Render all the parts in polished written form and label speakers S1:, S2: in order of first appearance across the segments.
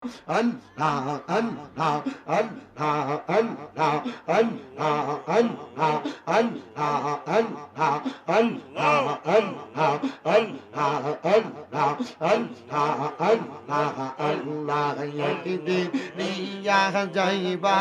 S1: Allah, Allah, Allah, Allah, Allah, Allah, Allah, Allah, Allah, Allah, Allah, Allah, Allah, Allah, একদিন নিয়া যাইবা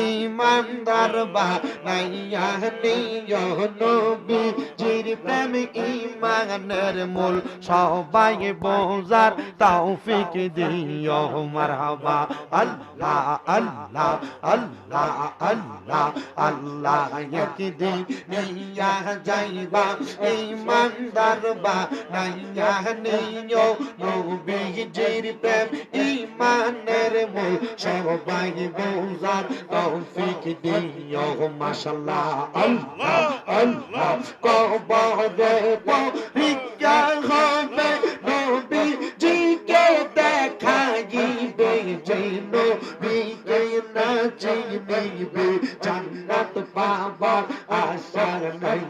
S1: ইমানদার বানাইয়া নিও নবীজির প্রেম ইমানের মূল সবাই বোঝার তৌফিক দিও মারহাবা আল্লাহ আল্লাহ আল্লাহ আল্লাহ আল্লাহ একদিন নিয়া যাইবা ইমানদার বানাইয়া নিও নবীজির প্রেম ইমানের মূল সবাই বোঝার তৌফিক দিও মাশাআল্লাহ আল্লাহ আল্লাহ কবরে পরীক্ষা হবে নবীজিকে দেখাইবে যে নবীকে না চিনিবে জান্নাত পাবার আশা নাই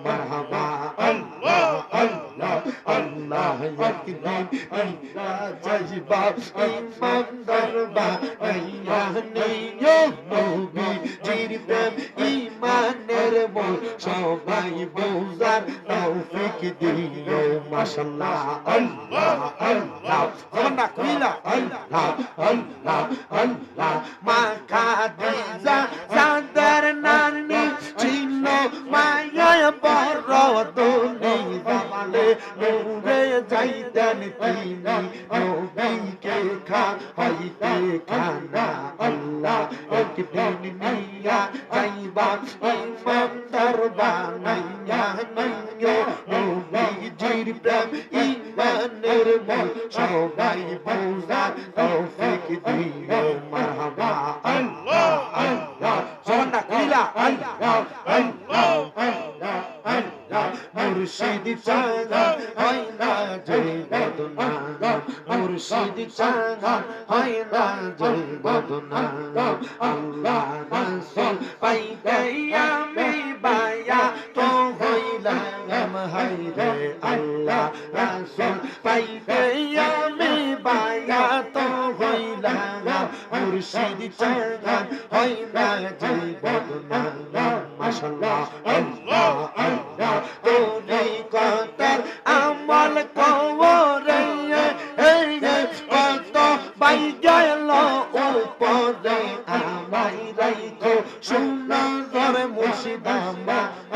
S1: মারহাবা আল্লাহ আল্লাহ আল্লাহ একদিন যাইবা ইমানদার বানাইয়া নিও নবীজির প্রেম ইমানের মূল সবাই বোঝার তৌফিক দিও মাশাআল্লাহ আল্লাহ আল্লাহ জবানটা খুইলা আল্লাহ আল্লাহ আল্লাহ মা খাদিজা যাদের নানি ছিল মায়া বড় দুনি জামালে নূরে যাইতেন তিনি নবীকে খাইতে খানা আল্লাহ একদিন নিয়া যাইবা ইমানদার বানাইয়া নিও নবীজির প্রেম ইমানের মূল সবাই বোঝার তৌফিক দিও মারহাবা আল্লাহ আল্লাহ জবানটা খুইলা আল্লাহ আল্লাহ আল্লাহ আল্লাহ মুর্শিদ চাঁদা হয় না জয় বদনা মুর্শিদ চাঁদা হয় না জয় বদনা আল্লাহ রাসূল পাইতে আমি বায়া তো হইলাম হায়রে আল্লাহ রাসূল পাইতে আমি বায়া তো হইলাম মুর্শিদ চাঁদা হয় না জয় বদনা মাশাআল্লাহ আল্লাহ আল্লাহ তোরি কতর আমল করে কত বাই গেল উপরে আমায় রাইখো সুন্দর মুর্শিদ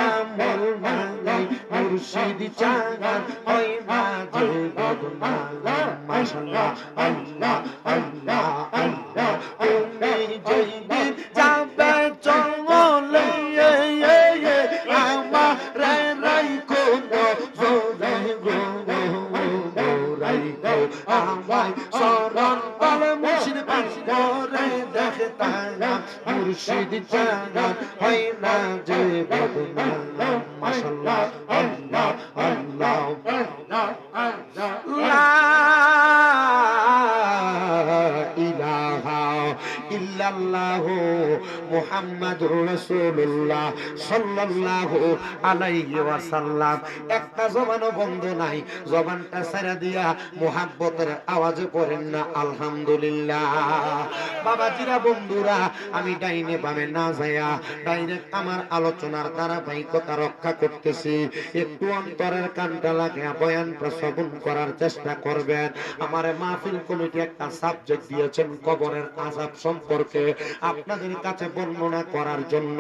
S1: আমল নাই মুর্শিদ চাঁদা হয় না যে বদনা মাশাআল্লাহ আল্লাহ আল্লাহ আল্লাহ তুমি যেদিন যাবে চলে আমার রাইখো নজরে গো রাইখো আমায় শরণ বলে মুর্শিদ করে দেখতাম মুর্শিদ চাঁদা হয় না যে বদনা মাশাআল্লাহ আল্লাহ আল্লাহ লা ইলাহা ইল্লাল্লাহু মুহাম্মাদুর রাসূলুল্লাহ সাল্লাল্লাহু আলাইহি ওয়াসাল্লাম একটা জবানও বন্ধ নাই জবানটা ছেড়ে দিয়া মুহাব্বতের আওয়াজে পড়েন না আলহামদুলিল্লাহ বাবাজিরা বন্ধুরা আমি ডাইনে বামে না যায়া ডাইরেক্ট আমার আলোচনার ধারাবাহিকতা রক্ষা করতেছি একটু অন্তরের কানটা লাগিয়ে বয়ানটা শ্রবণ করার চেষ্টা করবেন আমার মাহফিল কমিটি একটা সাবজেক্ট দিয়েছেন কবরের আযাব সম্পর্কে আপনাদের কাছে বর্ণনা করার জন্য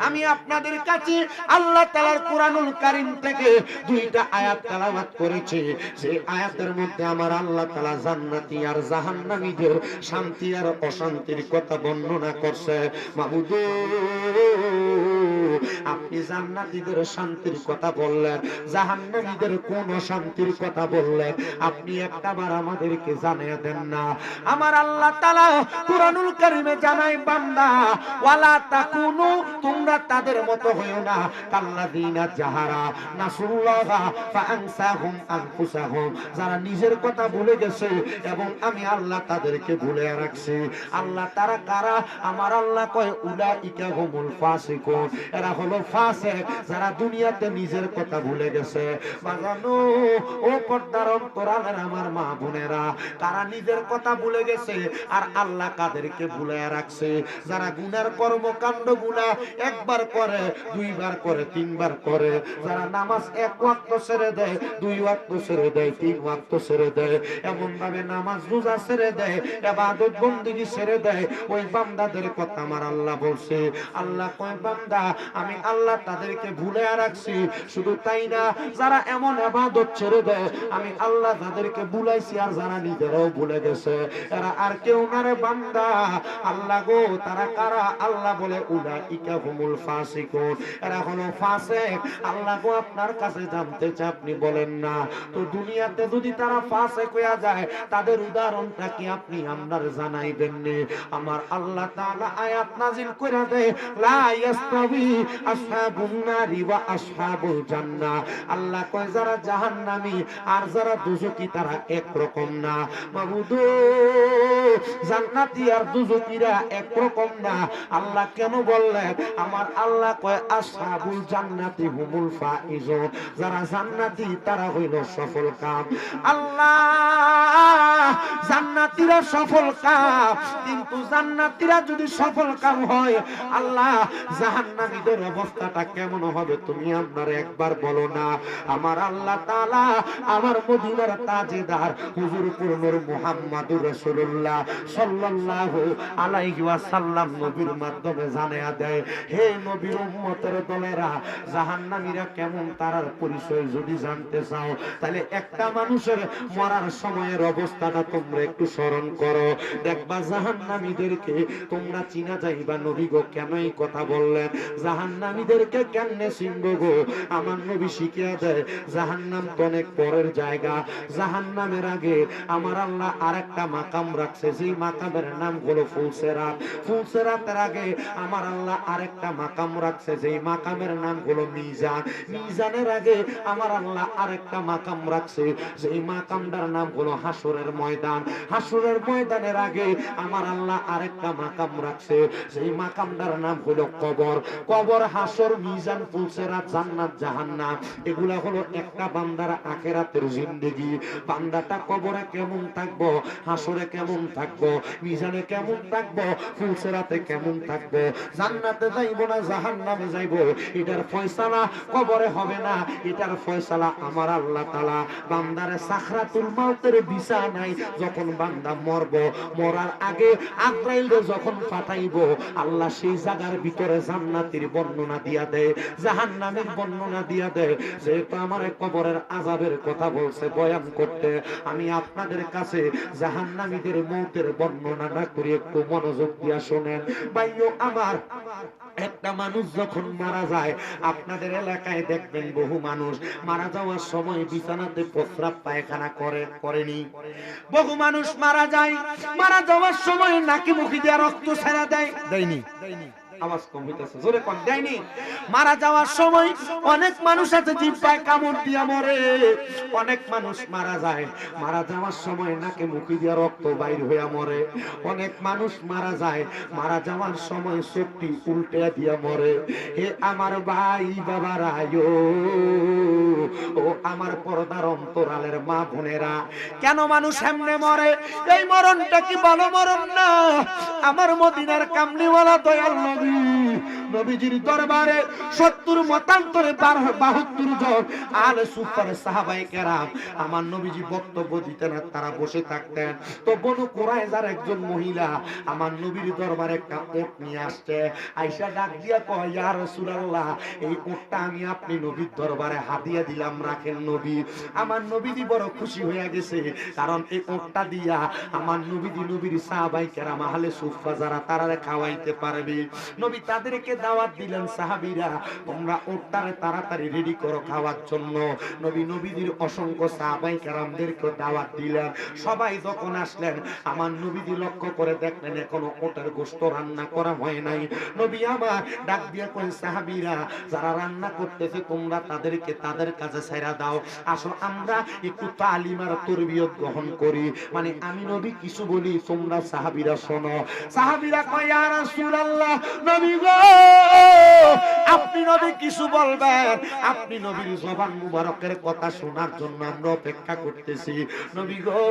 S1: আমি আপনাদের কাছে আল্লাহ তাআলার কোরআনুল কারীম থেকে দুইটা আয়াত তেলাওয়াত করেছি সেই আয়াতের মধ্যে আমার আল্লাহ তাআলা জান্নাতি আর জাহান্নামীদের শান্তি আর অশান্তির কথা বর্ণনা করছে মাবুদ আপনি জান্নাতীদের শান্তির কথা বললেন জাহান্নামীদের কোন শান্তির কথা বললেন আপনি একটাবার আমাদেরকে জানিয়ে দেন না আমার আল্লাহ তাআলা কুরআনুল কারীমে জানায় বান্দা ওয়ালা তাকুনু তোমরা তাদের মতো হয়ো না কাল্লাযিনা জাহারা নাসুল্লাহ ফাআনসাহুম আনফুসাহুম যারা নিজের কথা ভুলে গেছে এবং আমি আল্লাহ তাদেরকে ভুলে রাখছি আল্লাহ তারা কারা আমার আল্লাহ কয় উলাইকা হুমুল ফাসিকুন এরা হলো হলো ফাসিক, যারা দুনিয়াতে নিজের কথা ভুলে গেছে। বাজানো ও পর্দার অন্তরালের আমার মা বোনেরা, কারা নিজের কথা ভুলে গেছে আর আল্লাহ কাদেরকে ভুলাইয়া রাখছে? যারা গুনার কর্মকাণ্ড গুনাহ একবার করে, দুইবার করে, তিনবার করে, যারা নামাজ এক ওয়াক্ত ছেড়ে দেয়, দুই ওয়াক্ত ছেড়ে দেয়, তিন ওয়াক্ত ছেড়ে দেয়, এমন ভাবে নামাজ রোজা ছেড়ে দেয়, ইবাদত বندگی ছেড়ে দেয়, ওই বান্দাদের কথা আমার আল্লাহ বলছে। আল্লাহ কয় বান্দা আমি আল্লাহ তাদেরকে ভুলাইয়া রাখছি। শুধু তাই না, যারা এমন ইবাদত ছেড়ে দেয় আমি আল্লাহ তাদেরকে ভুলাইছি, আর যারা নিজেরাও ভুলে গেছে এরা আর কেউ না রে বান্দা। আল্লাহ গো, তারা কারা? আল্লাহ বলে উলাইকা হুমুল ফাসিকুন, এরা হলো ফাসিক। আল্লাহ গো, আপনার কাছে জানতে চাই, আপনি বলেন না তো দুনিয়াতে যদি তারা ফাসিক হয়ে যায় তাদের উদাহরণটা কি আপনি আমরার জানাইবেন নি? আমার আল্লাহ তাআলা আয়াত নাযিল করে দেয়, লা ইয়াস্তাবি আসহাবুন নারি ওয়া আসহাবুল জান্নাহ। আল্লাহ কয় যারা জাহান্নামী আর যারা দুজকি তারা এক রকম না। মাবুদ, জান্নাতি আর দুজকিরা এক রকম না। আল্লাহ কেন বললেন? আমার আল্লাহ কয় আসহাবুল জান্নাতি হুমুল ফাইজুন, যারা জান্নাতি তারা হইল সফল কাম। আল্লাহ, জান্নাতীরা সফল কাম, কিন্তু জান্নাতীরা যদি সফল কাম হয়, আল্লাহ জাহান্নামীদের অবস্থাটা কেমন হবে তুমি আপনার একবার বলো না? আমার আল্লাহ তাআলা আমার মদিনার তাজেদার হুজুর নূর মুহাম্মদুর রাসূলুল্লাহ সাল্লাল্লাহু আলাইহি ওয়াসাল্লাম নবীর মাধ্যমে জানায়া দেয়, হে নবীর উম্মতের দলেরা, জাহান্নামীরা কেমন তারার পরিচয় যদি জানতে চাও তাহলে একটা মানুষের মরার সময়ের অবস্থাটা তোমরা একটু স্মরণ করো। দেখবা জাহান্নামীদেরকে তোমরা চিনা যাইবা। নবী গো কেন এই কথা বললেন? জাহান্নামীদেরকে কেমনে চিনবো গো? আমার নবী শিখিয়ে দেয়, জাহান্নাম তো অনেক পরের জায়গা। জাহান্নামের আগে আমার আল্লাহ আরেকটা মাকাম রাখছে, যেই মাকামের নাম হলো ফুলসেরাত। ফুলসেরাতের আগে আমার আল্লাহ আরেকটা মাকাম রাখছে, যেই মাকামের নাম হলো মিজান। মিজানের আগে আমার আল্লাহ আরেকটা মাকাম রাখছে, যেই মাকামটার নাম হলো হাসরের ময়দান। হাসরের ময়দানের আগে আমার আল্লাহ আরেকটা মাকাম রাখছে, যেই মাকামটার নাম হলো কবর। কবর, হাসর, মিজান, ফুলসেরাত, জান্নাত, জাহান্নাম, এগুলা হলো একটা বান্দার আখিরাতের জিন্দেগি। বান্দাটা কবরে কেমন থাকবো, হাসরে কেমন থাকবো, মিজানে কেমন থাকবো, ফুলসেরাতে কেমন থাকবো, জান্নাতে যাইবো না জাহান্নামে যাইবো, এটার ফয়সালা কবরে হবে না, এটার ফয়সালা আমার আল্লাহ তাআলা বান্দারে সাকরাতুল মাউতের বিছানায় যখন বান্দা মরবো, মরার আগে আজরাইলে যখন পাঠাইবো, আল্লাহ সেই জায়গার ভিতরে জান্নাতের বর্ণনা দিয়া দেয়, জাহান্নামের বর্ণনা দিয়া দেয়। যেহেতু আমার কবরের আযাবের কথা বলছে বয়ান করতে, আমি আপনাদের কাছে জাহান্নামীদের মৌতের বর্ণনা না করে একটু মনোযোগ দিয়া শোনেন। ভাইও আমার, একটা মানুষ যখন মারা যায়, আপনাদের এলাকায় দেখবেন বহু মানুষ মারা যাওয়ার সময় বিছানাতে প্রস্রাব পায়খানা করেনি। বহু মানুষ মারা যায়, মারা যাওয়ার সময় নাকি মুখে দিয়ে রক্ত ছেড়ে দেয়নি। আওয়াজ কম হইতেছে, জোরে কোন দেয়নি। মারা যাওয়ার সময় অনেক মানুষ আছে জিহ্বায় কামড় দিয়া মরে। অনেক মানুষ মারা যায়, মারা যাওয়ার সময় নাকে মুখে দিয়া রক্ত বাইর হইয়া মরে। অনেক মানুষ মারা যায়, মারা যাওয়ার সময় চোখটি উল্টে দিয়া মরে। হে আমার ভাই বাবারা, ও আমার পর্দার অন্তরালের মা বোনেরা, কেন মানুষ এমনে মরে? এই মরণটা কি ভালো মরণ না? আমার মদিনার কামলিওয়ালা দয়াল নবী, নবীজির দরবারে 70 মতান্তরে 72 জন আলে সুফার সাহাবায়ে কেরাম আমার নবীজি বক্তব্য দিতেন আর তারা বসে থাকতেন। তো বনু কুরাইজার একজন মহিলা আমার নবীর দরবারে একটা উট নিয়ে আসছে। আয়েশা ডাক দিয়া কয়, ইয়া রাসূলুল্লাহ, এই উটটা আমি আপনি নবীর দরবারে হাদিয়া দিলাম, রাখেন নবী। আমার নবীজি বড় খুশি হয়ে গেছে, কারণ এই উটটা দিয়া আমার নবীজি নবীর সাহাবায়ে কেরাম আহলে সুফা যারা তারা খাওয়াইতে পারবে। নবী তাদেরকে দাওয়াত দিলেন, সাহাবীরা তোমরা উটটারে তাড়াতাড়ি রেডি করো খাওয়ার জন্য। নবী নবীদের অসংখ্য সাহাবায়ে কেরামদেরকে দাওয়াত দিলেন। সবাই যখন আসলেন, আমার নবীজি লক্ষ্য করে দেখলেন এখনো উটের গোশত রান্না করা হয় নাই। নবী আমার ডাক দিয়ে কই, সাহাবীরা যারা রান্না করতেছে তোমরা তাদেরকে তাদের কাছে ছেড়ে দাও, আসো আমরা একটু তালিম আর তরবিয়ত গ্রহণ করি। মানে আমি নবী কিছু বলি, তোমরা সাহাবীরা শোনো। সাহাবীরা কয়, ইয়া রাসূলুল্লাহ, নবী গো আপনি নবী কিছু বলবেন, আপনি নবীর জবান মুবারকের কথা শোনার জন্য আমরা অপেক্ষা করতেছি। নবী গো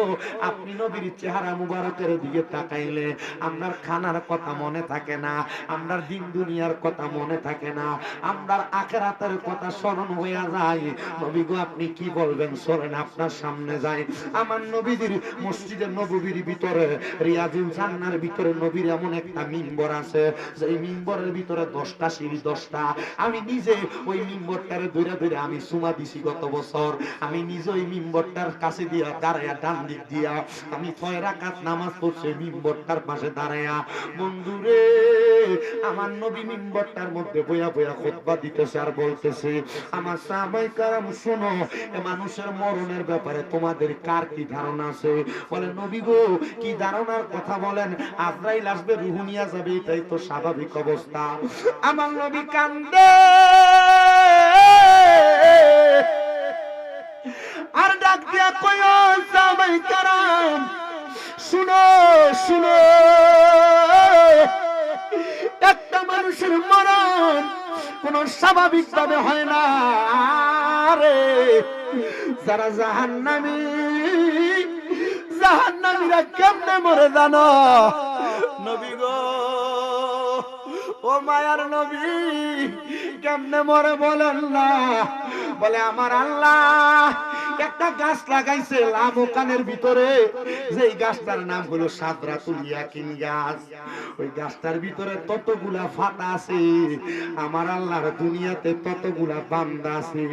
S1: আপনি নবীর চেহারা মুবারকের দিকে তাকাইলে আপনার খানার কথা মনে থাকে না, আপনার দিন দুনিয়ার কথা মনে থাকে না, আপনার আখিরাতের কথা স্মরণ হয়ে যায়। নবী গো আপনি কি বলবেন চলেন আপনার সামনে যাই। আমার নবীর মসজিদের নববীর ভিতরে রিয়াজুল জান্নার ভিতরে নবীর এমন একটা মিম্বর আছে, যে মিম্বরের ভিতরে 10টা সিঁড়ি 10টা। আমি নিজে ওই মিম্বরটারে ধরে ধরে আমি চুমা দিছি গত বছর। আমি নিজে ওই মিম্বরটার কাছে দিয়া দাঁড়ায়া ডান দিক দিয়া আমি 6 রাকাত নামাজ পড়ছি মিম্বরটার পাশে দাঁড়ায়া। বন্ধুরে আমার নবী মিম্বরটার মধ্যে বইয়া বইয়া খুতবা দিতেছে আর বলতেছে আমার সাহাবায়ে কেরাম শোনো, এ মানুষের মরণের ব্যাপারে তোমাদের কার কি ধারণা আছে? বলে নবী গো কি ধারণার কথা বলেন? আজরাইল আসবে, রূহ নিয়ে যাবে, এটাই তো স্বাভাবিক অবস্থা। আমার নবী কান্দে আর ডাক দিয়া কই ও সাহাবায়ে কেরাম শুনো শুনো, একটা মানুষের মরণ কোন স্বাভাবিক ভাবে হয় না রে। যারা জাহান্নামী, জাহান্নামীরা কেমনে মরে জানো? নবী গো ও মায়ার নবী কেমনে মরে বলেন না? বলে আমার আল্লাহ একটা গাছ লাগাইছে লামকানের ভিতরে, যেই গাছটার নাম হলো সাদরাতুল ইয়াকিন গাছ। ওই গাছটার ভিতরে ততগুলা ফাটা আছে, আমার আল্লাহর দুনিয়াতে ততগুলা বান্দা আছে।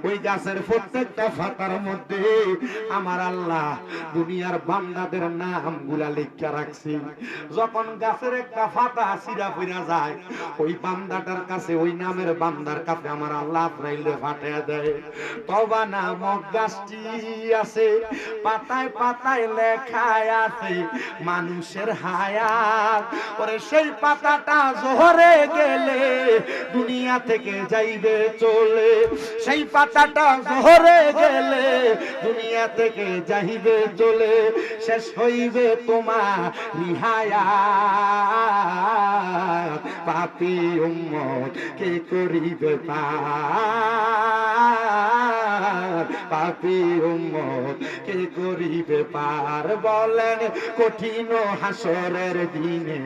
S1: ওই গাছের প্রত্যেকটা ফাটার মধ্যে আমার আল্লাহ দুনিয়ার বান্দাদের নামগুলা লিখা রাখছে। যখন গাছের একটা ফাটা ছিঁড়া পড়া যায়, ওই বান্দাটার কাছে, ওই নামের বান্দার কাছে আমার আল্লাহ আজরাইলে ফাটিয়ে দেয়। তওবা নামক গাছটি আছে, পাতায় পাতায় লেখা আছে মানুষের হায়াত। ওরে সেই পাতাটা ঝরে গেলে দুনিয়া থেকে যাইবে চলে, সেই পাতাটা ঝরে গেলে দুনিয়া থেকে যাইবে চলে, শেষ হইবে তোমার নিহায়াত। পাপী উম্মত কে করিবে পার, পাপী উম্মত কে করিবে পার। বলেন কঠিন হাসরের দিনে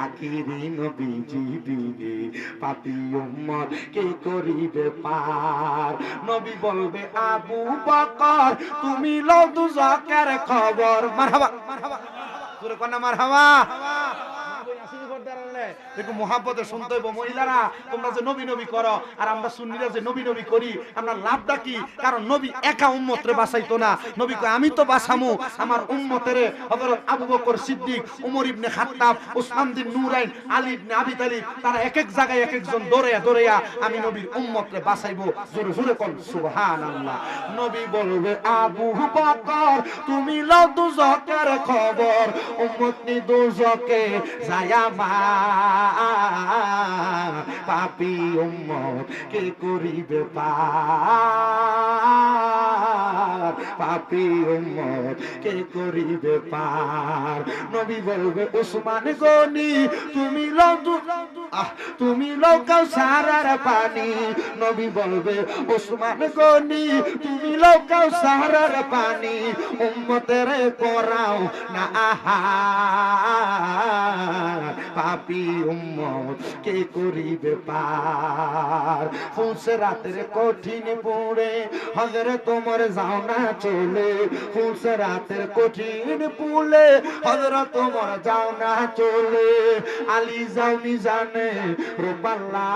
S1: আখিরি নবীজি দিনে পাপী উম্মত কে করিবে পার। নবী বলবে আবু বকর তুমি লও দুজকের খবর। মারহাবা মারহাবা জোরে কোন না মারহাবা। দেখো মুহাব্বতে শুনতে হইব। মহিলারা তোমরা যে নবী নবী করো আর আমরা সুন্নিরা যে নবী নবী করি, আমরা লাভটা কি? কারণ নবী একা উম্মতরে বাঁচাইতো না। নবী কয় আমি তো বাঁচামু আমার উম্মতেরে। হযরত আবু বকর সিদ্দিক, ওমর ইবনে খাত্তাব, ওসমান বিন নুরাইন, আলী ইবনে আবি তালিব, তারা এক এক জায়গায় এক একজন দৌড়ায়া দৌড়ায়া আমি নবীর উম্মতরে বাঁচাইবো। জোরে জোরে কোন সুবহানাল্লাহ। নবী বলবে আবু বকর তুমি লও দুজকের খবর, উম্মত নি দুজকে যায়া পাপী উম্মত কে করিবে পার, পাপী উম্মত কে করিবে পার। নবী বলবে ওসমান গনি তুমি লও তুমি লও কাউসারের পানি। নবী বলবে ওসমান গনি তুমি লও কাউসারের পানি, উম্মতের করাও না আহার, পাপী উম্মত কে করিবে পার। ফুলসরাতের কঠিন পুরে হযরত ওমর যাও না চলে, ফুলসরাতের কঠিন পুলে হযরত ওমর যাও না চলে। আলী যাও মিজানে রূপাল্লাহ,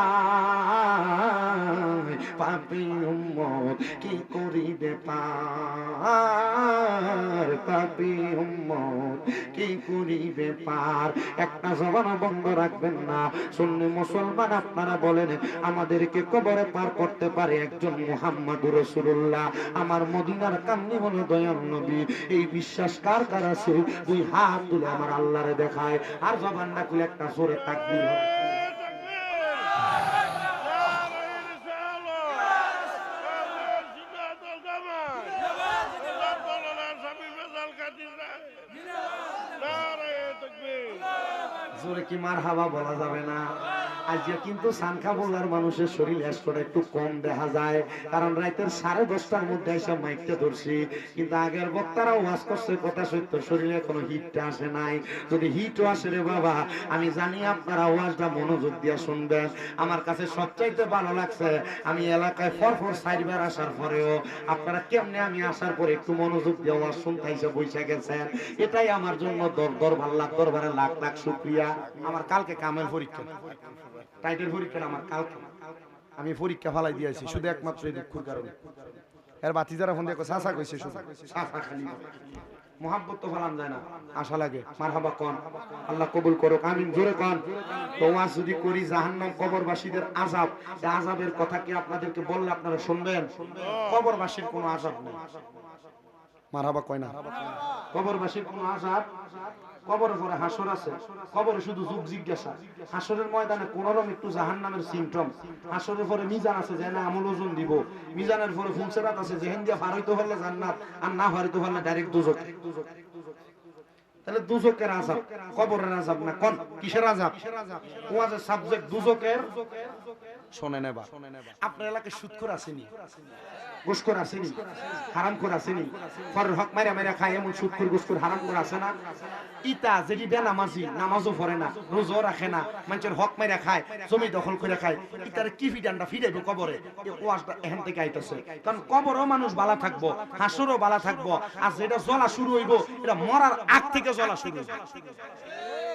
S1: পাপী উম্মত কি করিবে পার, পাপী উম্মত কি করিবে পার। একটা জবান বন্ধ রাখবেন না। সুন্নি মুসলমান আপনারা বলেন আমাদেরকে কবরে পার করতে পারে একজন মুহাম্মদুর রাসূলুল্লাহ। আমার মদিনার কান্নি হলো দয়াল নবী। এই বিশ্বাস কার কার আছে? দুই হাত তুলে আমার আল্লাহরে দেখায় আর জবান না খুলে একটা জোরে তাকবীর। জোরে কি মারহাবা বলা যাবে না? আজকে কিন্তু সানখা বলার মানুষের শরীর এসপটা একটু কম দেখা যায়, কারণ রাতের 10:30টার মধ্যে এসে মাইকটা ধরছি। কিন্তু আগের বক্তারা ওয়াজ করছে কথা সত্য, শরীরে কোনো হিটটা আসে নাই। যদি হিটও আসে রে বাবা, আমি জানি আপনারা ওয়াজটা মনোযোগ দিয়ে শুনবেন। আমার কাছে সবচাইতে ভালো লাগছে আমি এলাকায় পরপর 4বার আসার পরেও আপনারা কেমনে আমি আসার পরে একটু মনোযোগ দিয়ে ওয়াজ শুনতে এসে বসে গেছেন। এটাই আমার জন্য দরবারে লাখ লাখ শুকরিয়া। আমার কালকে কামের পরীক্ষা, টাইটেল পরীক্ষা আমার কালকে, আমি পরীক্ষা ফালাই দিয়েছি শুধু একমাত্র এই দুঃখের কারণে। এর বাতি যারা ফোন দেখো সাসা কইছে, শুধু সাসা খালি মোহাব্বত তো ফালান যায় না, আশা লাগে। মারহাবা কোন, আল্লাহ কবুল করুক, আমিন জোরে কোন। তো ওয়াজ যদি করি জাহান্নাম কবরবাসীদের আযাব, এই আযাবের কথা কি আপনাদেরকে বললে আপনারা শুনবেন? কবরবাসীর কোনো আযাব নেই, মারহাবা কয় না। কবরবাসীর কোনো আযাব, কবরের পরে হাসর আছে, কবরে শুধু যুগ জিজ্ঞাসা। হাসরের ময়দানে কোনরকম একটু জাহান্নামের সিমটম। হাসরের পরে মিজান আছে, যে না আমল ওজন দিব। মিজানের পরে ফুলসেরাত আছে, যেহেন দিয়া পার হইতে পারলে জান্নাত, আর না পার হইতে পারলে ডাইরেক্ট দুজক। তাহলে দুজকের আযাব, কবরের আযাব না, কোন কিসের আযাব? ওয়াজের সাবজেক্ট দুজকের। শোনেন এবার, আপনার এলাকায় সুদখোর আসেনি, ঘুষখোর আসেনি, হারামখোর আসেনি, ফরের হক মাইরা মাইরা খায় এমন সুদখোর ঘুষখোর হারামখোর আছে না? ইতা যেটি বেনামাজি, নামাজও পড়ে না, রোজাও রাখে না, মানুষের হক মাইরা খায়, জমি দখল করে খায়, ইতার কি ফিডান্ডা ফিরাইবে কবরে? এই ওয়াজটা এখান থেকে আইতেছে। কারণ কবরও মানুষ বালা থাকবো, হাসরও বালা থাকবো, আর যেটা জ্বলা শুরু হইব এটা মরার আগ থেকে জ্বলা শুরু হইব।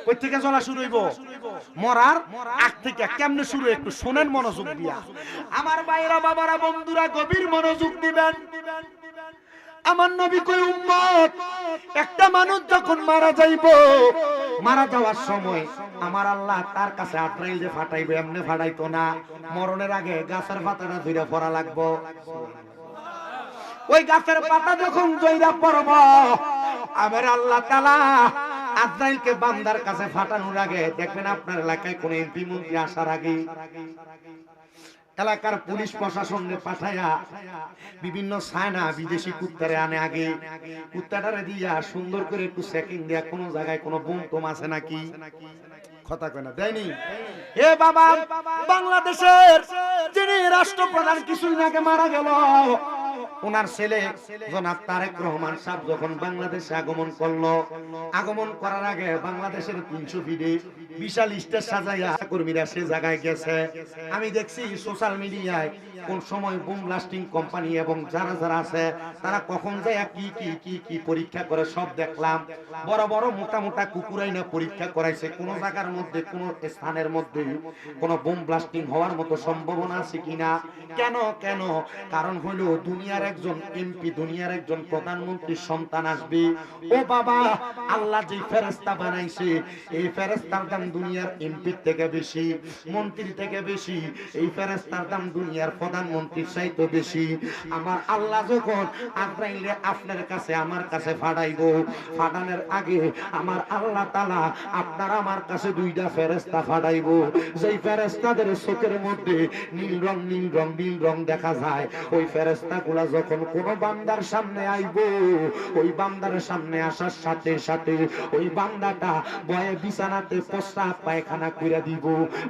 S1: কই থেকে জ্বলা শুরু হইব? মরার আগ থেকে। কেমনে শুরু একটু শোনেন মনোযোগ দিয়া। আমার ভাইরা বাবারা বন্ধুরা গভীর মনোযোগ দিবেন। আমার নবী কই উম্মত, একটা মানুষ যখন মারা যাইব, মারা যাওয়ার সময় আমার আল্লাহ তার কাছে আত্রাইল যে ফাটাইবে এমনি ফাটাইতো না, মরণের আগে গাছের পাতাটা ধইরা পড়া লাগবো। ওই গাছের পাতা যখন জইরা পড়ব, আমার আল্লাহ তাআলা আজরাইলকে বান্দার কাছে ফাটানোর আগে দেখবেন আপনার এলাকায় কোন এমপি মন্ত্রী আসার আগে এলাকার পুলিশ প্রশাসনকে পাঠায়া বিভিন্ন ছায়না বিদেশি কুত্তারে আনে। আগে কুত্তাটারে দিয়া সুন্দর করে একটু চেকিং দিয়া কোন জায়গায় কোন বোম টোম আছে নাকি, কথা কয় না, দেয়নি? হে বাবা, বাংলাদেশের যিনি রাষ্ট্রপ্রধান কিছুদিন আগে মারা গেল, ওনার ছেলে জনাব তারেক রহমান সাহেব যখন বাংলাদেশে আগমন করলো, আগমন করার আগে বাংলাদেশের 300 ফিটে বিশাল স্টেজ সাজাইয়া কর্মীরা সে জায়গায় গেছে। আমি দেখছি সোশ্যাল মিডিয়ায় কোন সময় বোম ব্লাস্টিং কোম্পানি এবং যারা যারা আছে তারা কখন যায় কি কি কি কি পরীক্ষা করে সব দেখলাম। বড় বড় মোটা মোটা কুকুরাই না পরীক্ষা করাইছে কোন জায়গার মধ্যে কোন স্থানের মধ্যে কোন বোম ব্লাস্টিং হওয়ার মতো সম্ভাবনা আছে কিনা। কেন কেন? কারণ হলো দুনিয়ার একজন এমপি, দুনিয়ার একজন প্রধানমন্ত্রীর সন্তান আসবে। ও বাবা, আল্লাহ যে ফেরেশতা বানাইছে এই ফেরেশতার দাম দুনিয়ার এমপির থেকে বেশি, মন্ত্রীর থেকে বেশি। এই ফেরেশতার দাম দুনিয়ার প্রধানমন্ত্রীর চাইতে বেশি। আমার আল্লাহ যখন আজরাইলে আপনার কাছে আমার কাছে ফাটাইবো, ফাটানোর আগে আমার আল্লাহ তাআলা আপনার আমার কাছে 2টা ফেরেশতা ফাটাইবো। যেই ফেরেশতাদের চোখের মধ্যে নীল রং নীল রং নীল রং দেখা যায়, ওই ফেরেশতাগুলা যখন কোন বান্দার সামনে আইবো, ওই বান্দার সামনে আসার সাথে সাথে ওই বান্দাটা ভয়ে বিছানাতে প্রস্রাব পায়খানা কইরা দিব।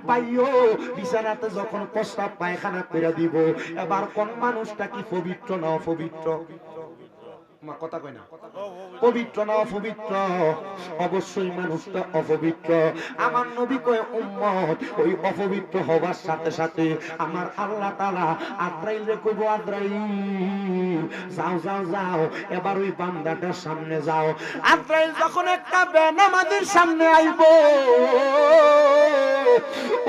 S1: পাইও বিছানাতে যখন প্রস্রাব পায়খানা কইরা দিব, এবার কোন মানুষটা কি পবিত্র না অপবিত্র? কথা কয় না, পবিত্র না অপবিত্র? অবশ্যই মানুষটা অপবিত্র। আমার নবী কয় উম্মত ওই অপবিত্র হবার সাথে সাথে আমার আল্লাহ তাআলা আজরাইল রে কইবো, আজরাইল যাও যাও যাও, এবার ওই বান্দাটার সামনে যাও। আজরাইল যখন একটা বেনামাজির সামনে আইবো,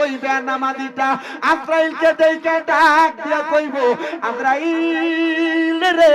S1: ওই বেনামাজিটা আজরাইলকে দেখে ডাক দিয়া কইবো, আজরাইল রে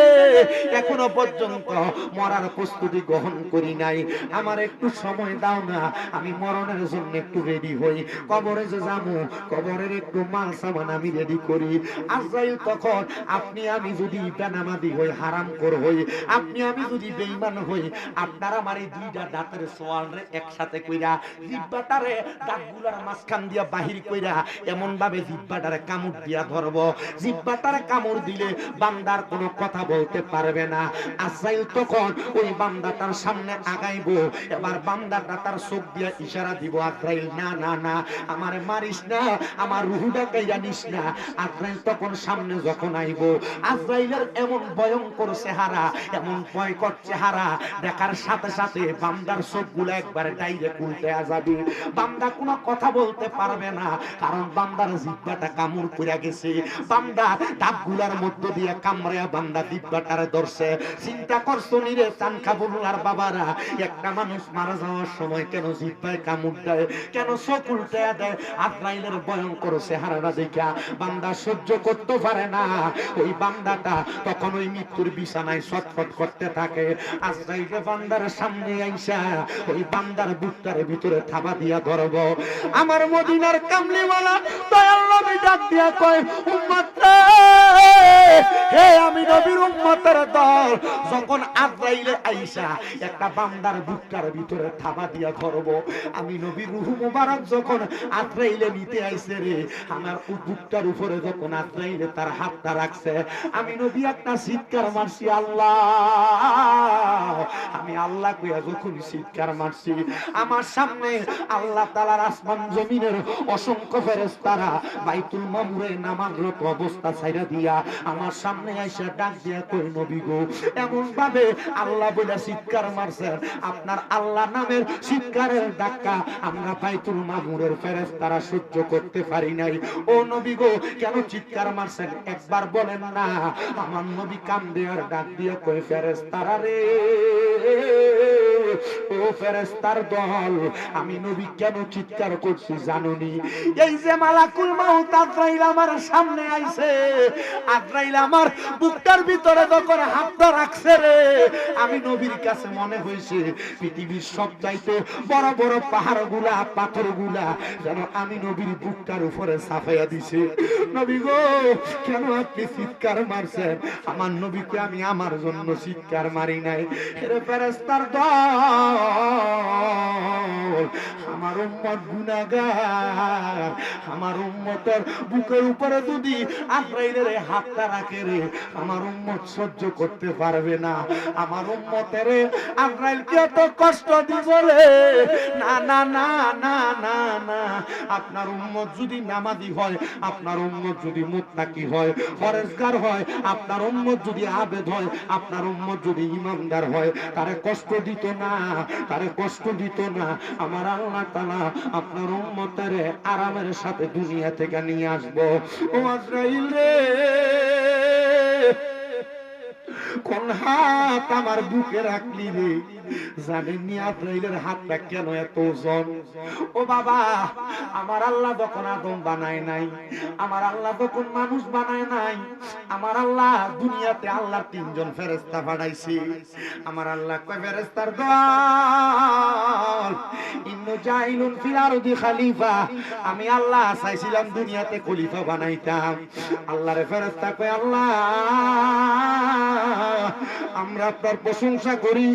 S1: এখনো পর্যন্ত মরার প্রস্তুতি গ্রহণ করি নাই, আমার একটু সময় দাও না, আমি মরণের জন্য একটু রেডি হই, কবরে যে যাবো কবরের একটু মাল সামান আমি রেডি করি। আজরাইল তখন আপনি আমি যদি বেনামাজি হই, হারামখোর হই, আপনি আমি যদি বেঈমান হই, আপনার আমার এই 2টা দাঁতের সোয়াল রে একসাথে কইরা জিহ্বাটারে দাঁতগুলার মাঝখান দিয়া বাহির কইরা এমন ভাবে জিহ্বাটারে কামড় দিয়া ধরব। জিহ্বাটারে কামড় দিলে বান্দার কোনো কথা বলতে পারবে না। আজরাইল তখন ওই বান্দাটার সামনে আগাইবো, এবার বান্দাটা তার চোখ দিয়ে ইশারা দিব, আজরাইল না না না, আমারে মারিস না, আমার রূহটাকে জানিস না। আজরাইল তখন সামনে যখন আইবো, আজরাইলের এমন ভয়ঙ্কর চেহারা, এমন ভয়ঙ্কর চেহারা দেখার সাথে সাথে বান্দার চোখগুলো একবার ডাইরেক্ট উল্টে যাবে। বান্দা কোনো কথা বলতে পারবে না, কারণ বান্দার জিহ্বাটা কামড় পড়ে গেছে। বান্দা দাঁতগুলার মধ্য দিয়ে কামড়ায়া বান্দা জিহ্বাটারে ধরছে। চিন্তা করছো নি রে চানখাবুলার বাবারা, একটা মানুষ মারা যাওয়ার সময় কেন জিহ্বায় কামড় দেয়, কেন চোখ উল্টে দেয়? আজরাইলের ভয়ঙ্কর চেহারাটা দেখা বান্দা সহ্য করতে পারে না। ওই বান্দাটা তখন ওই মৃত্যুর বিছানায় ছটফট করতে থাকে। আজরাইলে বান্দার সামনে আইসা ওই বান্দার বুকটার ভিতরে থাবা দিয়া ধরব। আমার মদিনার কামলিওয়ালা দয়াল নবী ডাক দিয়া কয়, উম্মত রে, হে আমি নবীর উম্মতের দল, যখন আজরাইলে আইসা একটা বান্দার বুকটার ভিতরে থাবা দিয়া ধরব, আমি নবীর রূহ মুবারক যখন আজরাইলে নিতে আইছে রে, আমার বুকটার উপরে যখন আজরাইলে তার হাতটা রাখছে, আমি নবী একটা চিৎকার মারছি, আল্লাহ। আমি আল্লাহ কইয়া যখন চিৎকার মারছি, আমার সামনে আল্লাহ তাআলার আসমান জমিনের অসংখ্য ফেরেশতারা বাইতুল মামুরে নামাজরত অবস্থা ছাইরা দিয়া আমার সামনে আইসা ডাক দিয়া কই, নবী গো, এমন ভাবে আল্লাহ বলে চিৎকার মারছেন, আপনার আল্লাহ নামের চিৎকারের ডাক্কা আমরা বাইতুল মামুরের ফেরেশতারা সহ্য করতে পারি নাই। ও নবী গো, কেন চিৎকার মারছেন একবার বলেন না। আমার নবী কান্দে আর ডাক দিয়া কই, ফেরেশতারা রে, ও ফেরেশতার দল, আমি নবী কেন চিৎকার করছি জানোনি? এই যে মালাকুল মাউত আজরাইল আমার সামনে আইছে, আজরাইল আমার বুকটার ভিতরে যখন হাতটা রাখছে রে, আমি নবীর কাছে মনে হইছে পৃথিবীর সবচাইতে বড় বড় পাহাড়গুলা পাথরগুলা যেন আমি নবীর বুকটার উপরে চাপাইয়া দিছে। নবী গো, কেন আপনি চিৎকার মারছেন? আমার নবীকে আমি আমার জন্য চিৎকার মারি নাই। হে ফেরেশতার দল, আমার উম্মত গুনাহগার, আমার উম্মতের বুকের উপরে যদি আজরাইলের হাতটা রাখে রে, আমার উম্মত সহ্য করতে পারবে না। আমার উম্মতের আজরাইল কি এত কষ্ট দিব রে? না না না না না না, আপনার উম্মত যদি নামাজি হয়, আপনার উম্মত যদি মুত্তাকি হয়, পরেশগার হয়, আপনার উম্মত যদি আবেদ হয়, আপনার উম্মত যদি ইমানদার হয়, তারে কষ্ট দিত না, তারে কষ্ট দিত না। আমার আল্লাহ তাআলা আপনার উম্মতের আরামের সাথে দুনিয়া থেকে নিয়ে আসবো। ও আজরাইল রে, কোন হাত আমার বুকে রাখলি রে? জানেননি আজরাইলের হাতটা কেন এত ওজন? ও বাবা, আমার আল্লাহ যখন আদম বানায় নাই, আমার আল্লাহ যখন মানুষ বানায় নাই, আমার আল্লাহ দুনিয়াতে আল্লাহ তিনজন ফেরেশতা পাঠাইছে। আমার আল্লাহ কয়, ফেরেশতার দল, ইন্নু জাইলুন ফিল আরদি খলিফা, আমি আল্লাহ চাইছিলাম দুনিয়াতে খলিফা বানাইতাম। আল্লাহর ফেরেশতা কয়, আল্লাহ, আমরা আপনার প্রশংসা করি,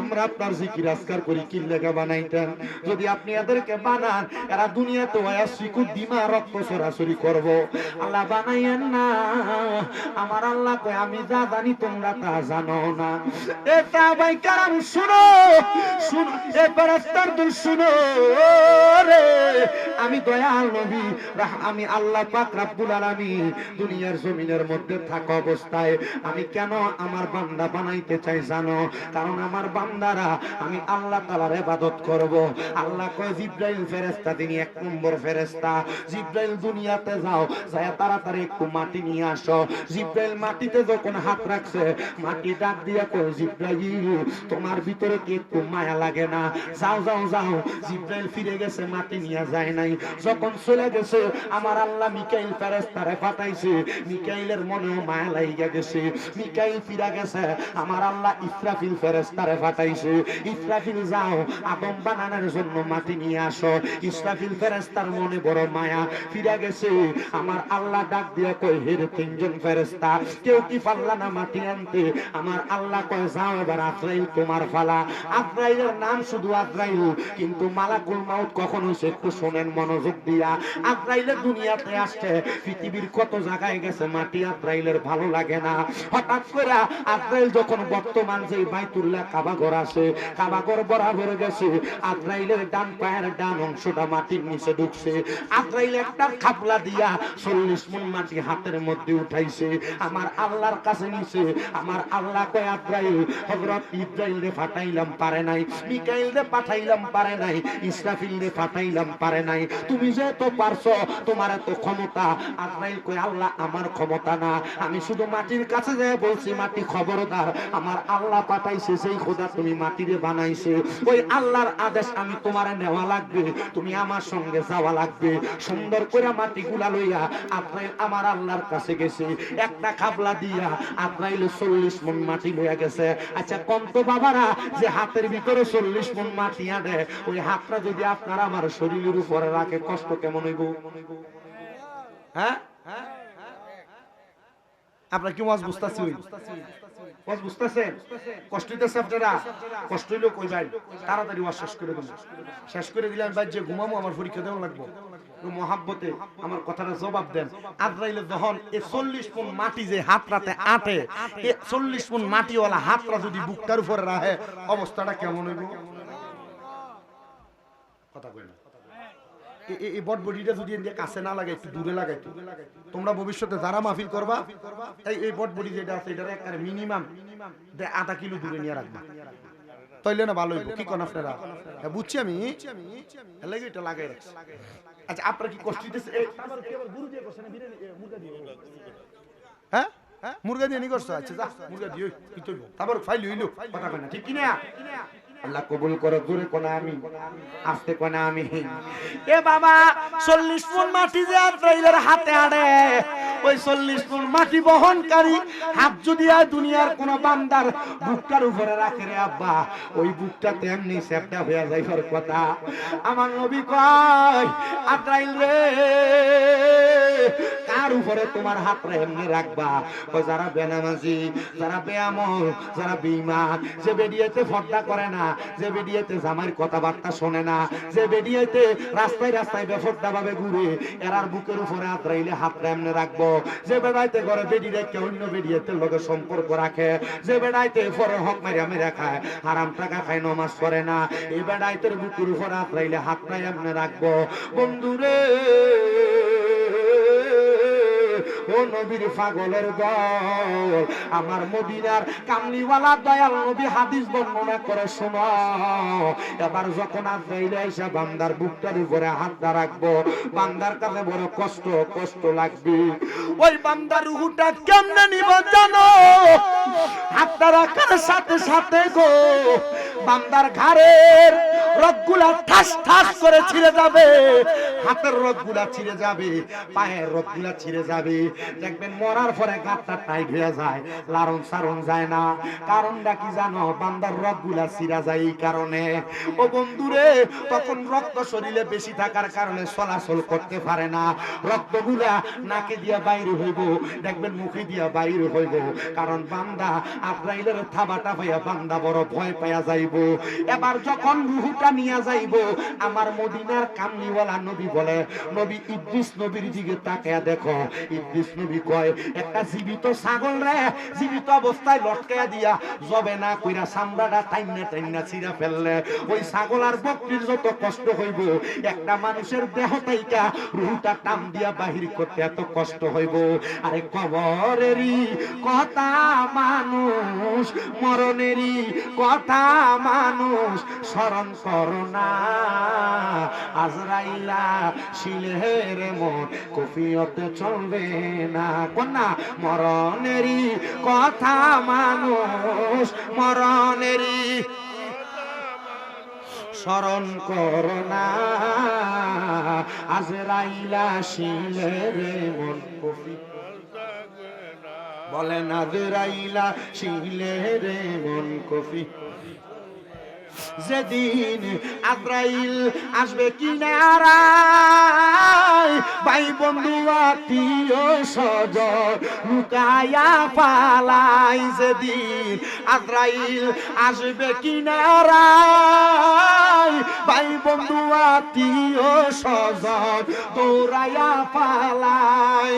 S1: আমরা আপনার জিকির আজকার করি, কি লেখা বানাইতেন? যদি আপনি এদেরকে বানান, এরা দুনিয়াতে শিকু দিমা রক্ত সরাসরি করব। আল্লাহ বানাইয়েন না। আমার আল্লাহ কয়, আমি যা জানি তোমরা তা জানো না। এটা ভাই কারণ শুনো, শুনো, এ ফেরেশতার দল শুনো রে, আমি দয়াল নবী, আমি আল্লাহ পাক রব্বুল আলামিন দুনিয়ার জমিনের মধ্যে থাকা অবস্থায় আমি কেন আমার বান্দা বানাইতে চাই জানো? কারণ আমার বান্দারা আমি আল্লাহ তাআলার ইবাদত করব। আল্লাহ কয়, জিবরাইল ফেরেশতা, তিনি এক নম্বর ফেরেশতা। জিবরাইল দুনিয়াতে যাও, যায় তাড়াতাড়ি একটু মাটি নিয়ে আসো। জিবরাইল মাটিতে যখন হাত রাখছে, মাটি ডাক দিয়া কয়, জিবরাইল, তোমার ভিতরে কি একটু মায়া লাগে না? যাও যাও যাও। জিবরাইল ফিরে গেছে, মাটি নিয়ে যায় নাই। যখন চলে গেছে, আমার আল্লাহ মিকাইল ফেরেশতারে পাঠাইছে। মিকাইলের মনেও মায়া লাগিয়া গেছে। মিকাইল ফিরে গেছে, আমার আল্লাহ ইসরাফিল ফেরেশতারে পাঠাইছে। পাঠাইছে, ইসরাফিল যাও আদম বানানোর জন্য মাটি নিয়ে আসো। ইসরাফিল ফেরেশতার মনে বড় মায়া, ফিরে গেছে। আমার আল্লাহ ডাক দিয়ে কয়, হে তিনজন ফেরেশতা, কেউ কি পারলা না মাটি আনতে? আমার আল্লাহ কয়, যাও এবার আজরাইল তোমার ফালা। আজরাইলের নাম শুধু আজরাইল, কিন্তু মালাকুল মাউত কখন হইছে একটু শোনেন মনোযোগ দিয়া। আজরাইলের দুনিয়াতে আসছে, পৃথিবীর কত জায়গায় গেছে, মাটি আজরাইলের ভালো লাগে না। হঠাৎ করে আজরাইল যখন বর্তমান যে বাইতুল্লাহ কাবাঘর আছে, কাবাঘর বরাবর গেছে, আজরাইলের ডান পায়ের ডান অংশটা মাটির নিচে ঢুকছে। আজরাইল একটা খাবলা দিয়া 40 মণ মাটি হাতের মধ্যে উঠাইছে, আমার আল্লাহর কাছে নিছে। আমার আল্লাহ কয়, আজরাইল, হযরত ইসরাইল রে পাঠাইলাম পারে নাই, মিকাইল রে পাঠাইলাম পারে নাই, ইসরাফিল রে পাঠাইলাম পারে নাই, তুমি যে তো পারছো, তোমার এত ক্ষমতা। আজরাইল কয়, আল্লাহ আমার ক্ষমতা না, আমি শুধু মাটির কাছে যেয়ে বলছি, মাটি খবরদার, আমার আল্লাহ পাঠাইছে, সেই খোদা তুমি মাটিরে বানাইছে, ওই আল্লাহর আদেশ আমি তোমারে নেওয়া লাগবে, তুমি আমার সঙ্গে যাওয়া লাগবে। সুন্দর করে মাটিগুলা লইয়া আজরাইল আমার আল্লাহর কাছে গেছে, একটা খাবলা দিয়া আজরাইল 40 মণ মাটি লইয়া গেছে। আচ্ছা কন্ত বাবারা, যে হাতের ভিতরে 40 মণ মাটি আনে, ওই হাতটা যদি আপনারা আমার শরীরের উপরে রাখে, কষ্ট কেমন হইব? হ্যাঁ, আপনার কি ওয়াজ বুঝতাছি? ওয়াজ বুঝতাছেন? কষ্ট হইতেছে আপনারা? কষ্ট হইলেও কই ভাই, তাড়াতাড়ি ওয়াজ শেষ করে দিন। শেষ করে দিলে আমি ভাই যে ঘুমাবো, আমার পরীক্ষা দেওয়া লাগবে। মহাব্বতে আমার কথাটা জবাব দেন। আজরাইল যখন এই 40 মণ মাটি যে হাতটাতে আটে, এই 40 মণ মাটিওয়ালা হাতটা যদি বুকটার উপরে রাখে, অবস্থাটা কেমন হইব? কথা কই না? এই বটবডিটা যদি কাছে না লাগে, একটু দূরে লাগাই, তোমরা ভবিষ্যতে যারা মাহফিল করবা, এই বটবডি যেটা আছে, এটা একটা মিনিমাম 1/2 কিলো দূরে নিয়ে রাখবা, তাইলে না ভালো হইব। কি কোন আপনারা? বুঝছি আমি, লাগে এটা লাগাই রাখছি। আচ্ছা আপনারা কি কষ্ট দিতেছে? হ্যাঁ, মুরগা দিয়ে নি করছো? আচ্ছা যা, মুরগা দিয়ে তারপর ফাইল হইলো, কথা কই না, ঠিক কিনা? আল্লাহ কবুল করো। জোরে কোনা আমি, আস্তে কোনা আমি। এ বাবা, 40 মণ মাটি যে আজরাইলের হাতে আড়ে, ওই 40 মণ মাটি বহনকারী হাত যদি দুনিয়ার কোন বান্দার বুকটার উপরে রাখে রে আব্বা, ওই বুকটা তেমনি সেপটা হয়ে যাইবার কথা। আমার নবী কয়, আজরাইল রে, কার উপরে তোমার হাতটা এমনি রাখবা? ওই যারা বেনামাজি, যারা বেআমল, যারা বেঈমান, যে বেডিয়েতে পর্দা করে না, যে বেডিয়েতে জামাইর কথাবার্তা শোনে না, যে বেডিয়েতে রাস্তায় রাস্তায় বেপরদা ভাবে ঘুরে, এরার বুকের উপরে আজরাইলে হাতটা এমনি রাখবো। যে বেড়াইতে ঘরে বেডি রেখে অন্য বেডিয়েতে লগে সম্পর্ক রাখে, যে বেড়াইতে পরে হক মারিয়া মেরে খায়, হারাম টাকা খায়, নমাজ করে না, এই বেড়াইতের বুকের উপরে আজরাইলে হাতটা এমনি রাখবো। বন্ধুরে, ও নবীর পাগলের দল, আমার মদিনার কামলিওয়ালা দয়াল নবী হাদিস বর্ণনা করে শোনো। এবার যখন আজরাইল আইসা বান্দার বুকটার উপরে হাতটা রাখবো, বান্দার কাছে বড় কষ্ট লাগবে। ওই বান্দার রূহটা কেমনে নিব জানো? হাতটা রাখার সাথে সাথে গো, বান্দার ঘাড়ের রগগুলা ঠাস ঠাস করে ছিঁড়ে যাবে, হাতের রগগুলা ছিঁড়ে যাবে, পায়ের রগগুলা ছিঁড়ে যাবে। দেখবেন মরার পরে গাঁটটা টাইট হয়ে যায়, লারণ সারণ যায় না। কারণটা কি জানো? বান্দার রগগুলা ছিঁড়া যায় এই কারণে। ও বন্ধুরে, তখন রক্ত শরীরে বেশি থাকার কারণে চলাচল করতে পারে না, রক্তগুলা নাকে দিয়া বাইরে হইব, দেখবেন মুখে দিয়া বাইরে হইব। কারণ বান্দা আজরাইলের থাবাটা পাইয়া বান্দা বড় ভয় পাইয়া যাইব। এবার যখন রূহটা নিয়ে যাইব, আমার মদিনার কামলিওয়ালা নবী বলে, নবী ইদ্রিস নবীর দিকে তাকায়া দেখো। ইদ্রিস নবী কয়, একটা জীবিত ছাগল রে জীবিত অবস্থায় লটকায়া দিয়া জবে না কইরা চামড়াটা টাইনা ছিঁড়া ফেললে, ওই ছাগল আর বকরির যত কষ্ট হইব, একটা মানুষের দেহ তাইকা রূহটা টান দিয়া বাহির করতে এত কষ্ট হইব। আরে কবরেরই কথা মানুষ, মরণেরই কথা মানুষ স্মরণ করো না, আজরাইলা শিলের মন কফিয়তে চলবে না। কন্যা, মরণেরই কথা মানুষ, মরণেরই স্মরণ করো না, আজরাইলা শিলের মন কফি বলেন, আজরাইলা শিলের মন কফি যেদিন আজরাইল আসবে কিনারায়, ভাই বন্ধু আত্মীয় স্বজন লুকায়া পালাই। যেদিন আজরাইল আসবে কিনারায়, ভাই বন্ধু আত্মীয় স্বজন দৌড়াইয়া পালাই।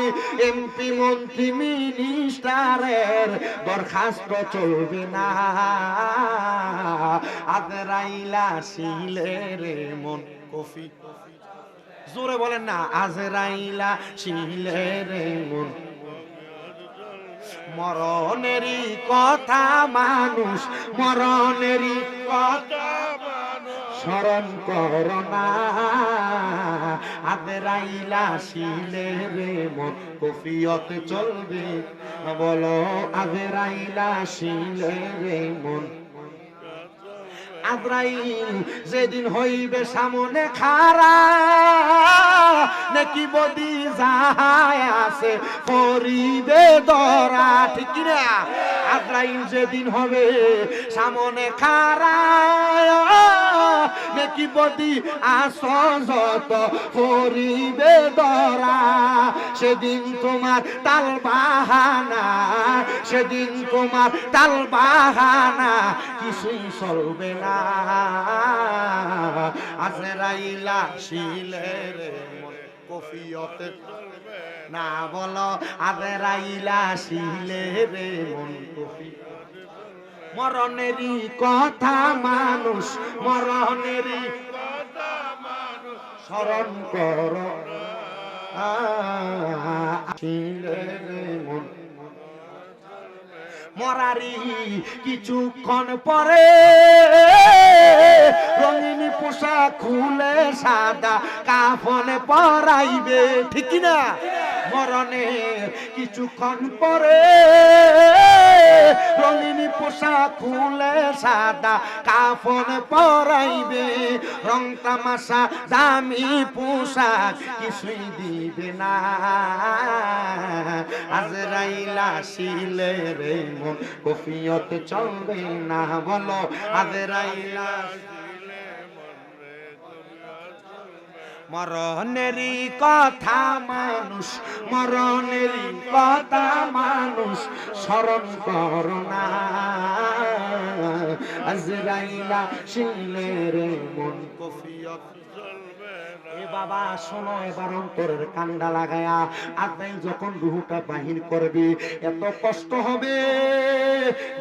S1: এমপি মন্ত্রী মিনিস্টারের দরখাস্ত চলবে না, আজরাইল আসিলে রে মন কফি। জোরে বলেন না, আজরাইল আসিলে রে মন। মরণেরই কথা মানুষ, মরণেরই কথা স্মরণ করোনা, আজরাইল আসিলে রে মন কফিয়ত চলবে। বলো আজরাইল আসিলে রে মন। আজরাইল যেদিন হইবে সামনে খাড়া, নাকি বদি যাহায় আছে পরিবে ধরা, ঠিক কিনা? আজরাইল যেদিন হবে সামনে খাড়া, নাকি বদি আস যত পরিবে ধরা। সেদিন তোমার তাল বাহানা, সেদিন তোমার তাল বাহানা কিছুই চলবে না, আজরাইল আসিলে রে মন কফিয়তে না। বলো আজরাইল আসিলে রে মন কফি। মরণেরই কথা মানুষ, মরণেরই কথা মানুষ স্মরণ করো, আসিলে রে মন। মরারি কিছুক্ষণ পরে রঙিন পোশাক খুলে সাদা কাফন পরাইবে, ঠিক না? মরণে কিছুক্ষণ পরে রঙিন পোশাক খুলে সাদা কাফন পরাইবে। রং তামাশা দামি পোশাক কিছুই দিবে না, আজরাইল আসিলে রে মন কফিয়ত চলবে না। বলো আজরাইল মরণেরই কথা মানুষ, মরণেরই কথা মানুষ স্মরণ করোনা, আজরাইল আসিলে রে মন কফিয়ত চলবে না। এ বাবা শোনো, এবার অন্তরের কান্ডা লাগায়া আজরাইল যখন রূহটা বাহির করবে এত কষ্ট হবে,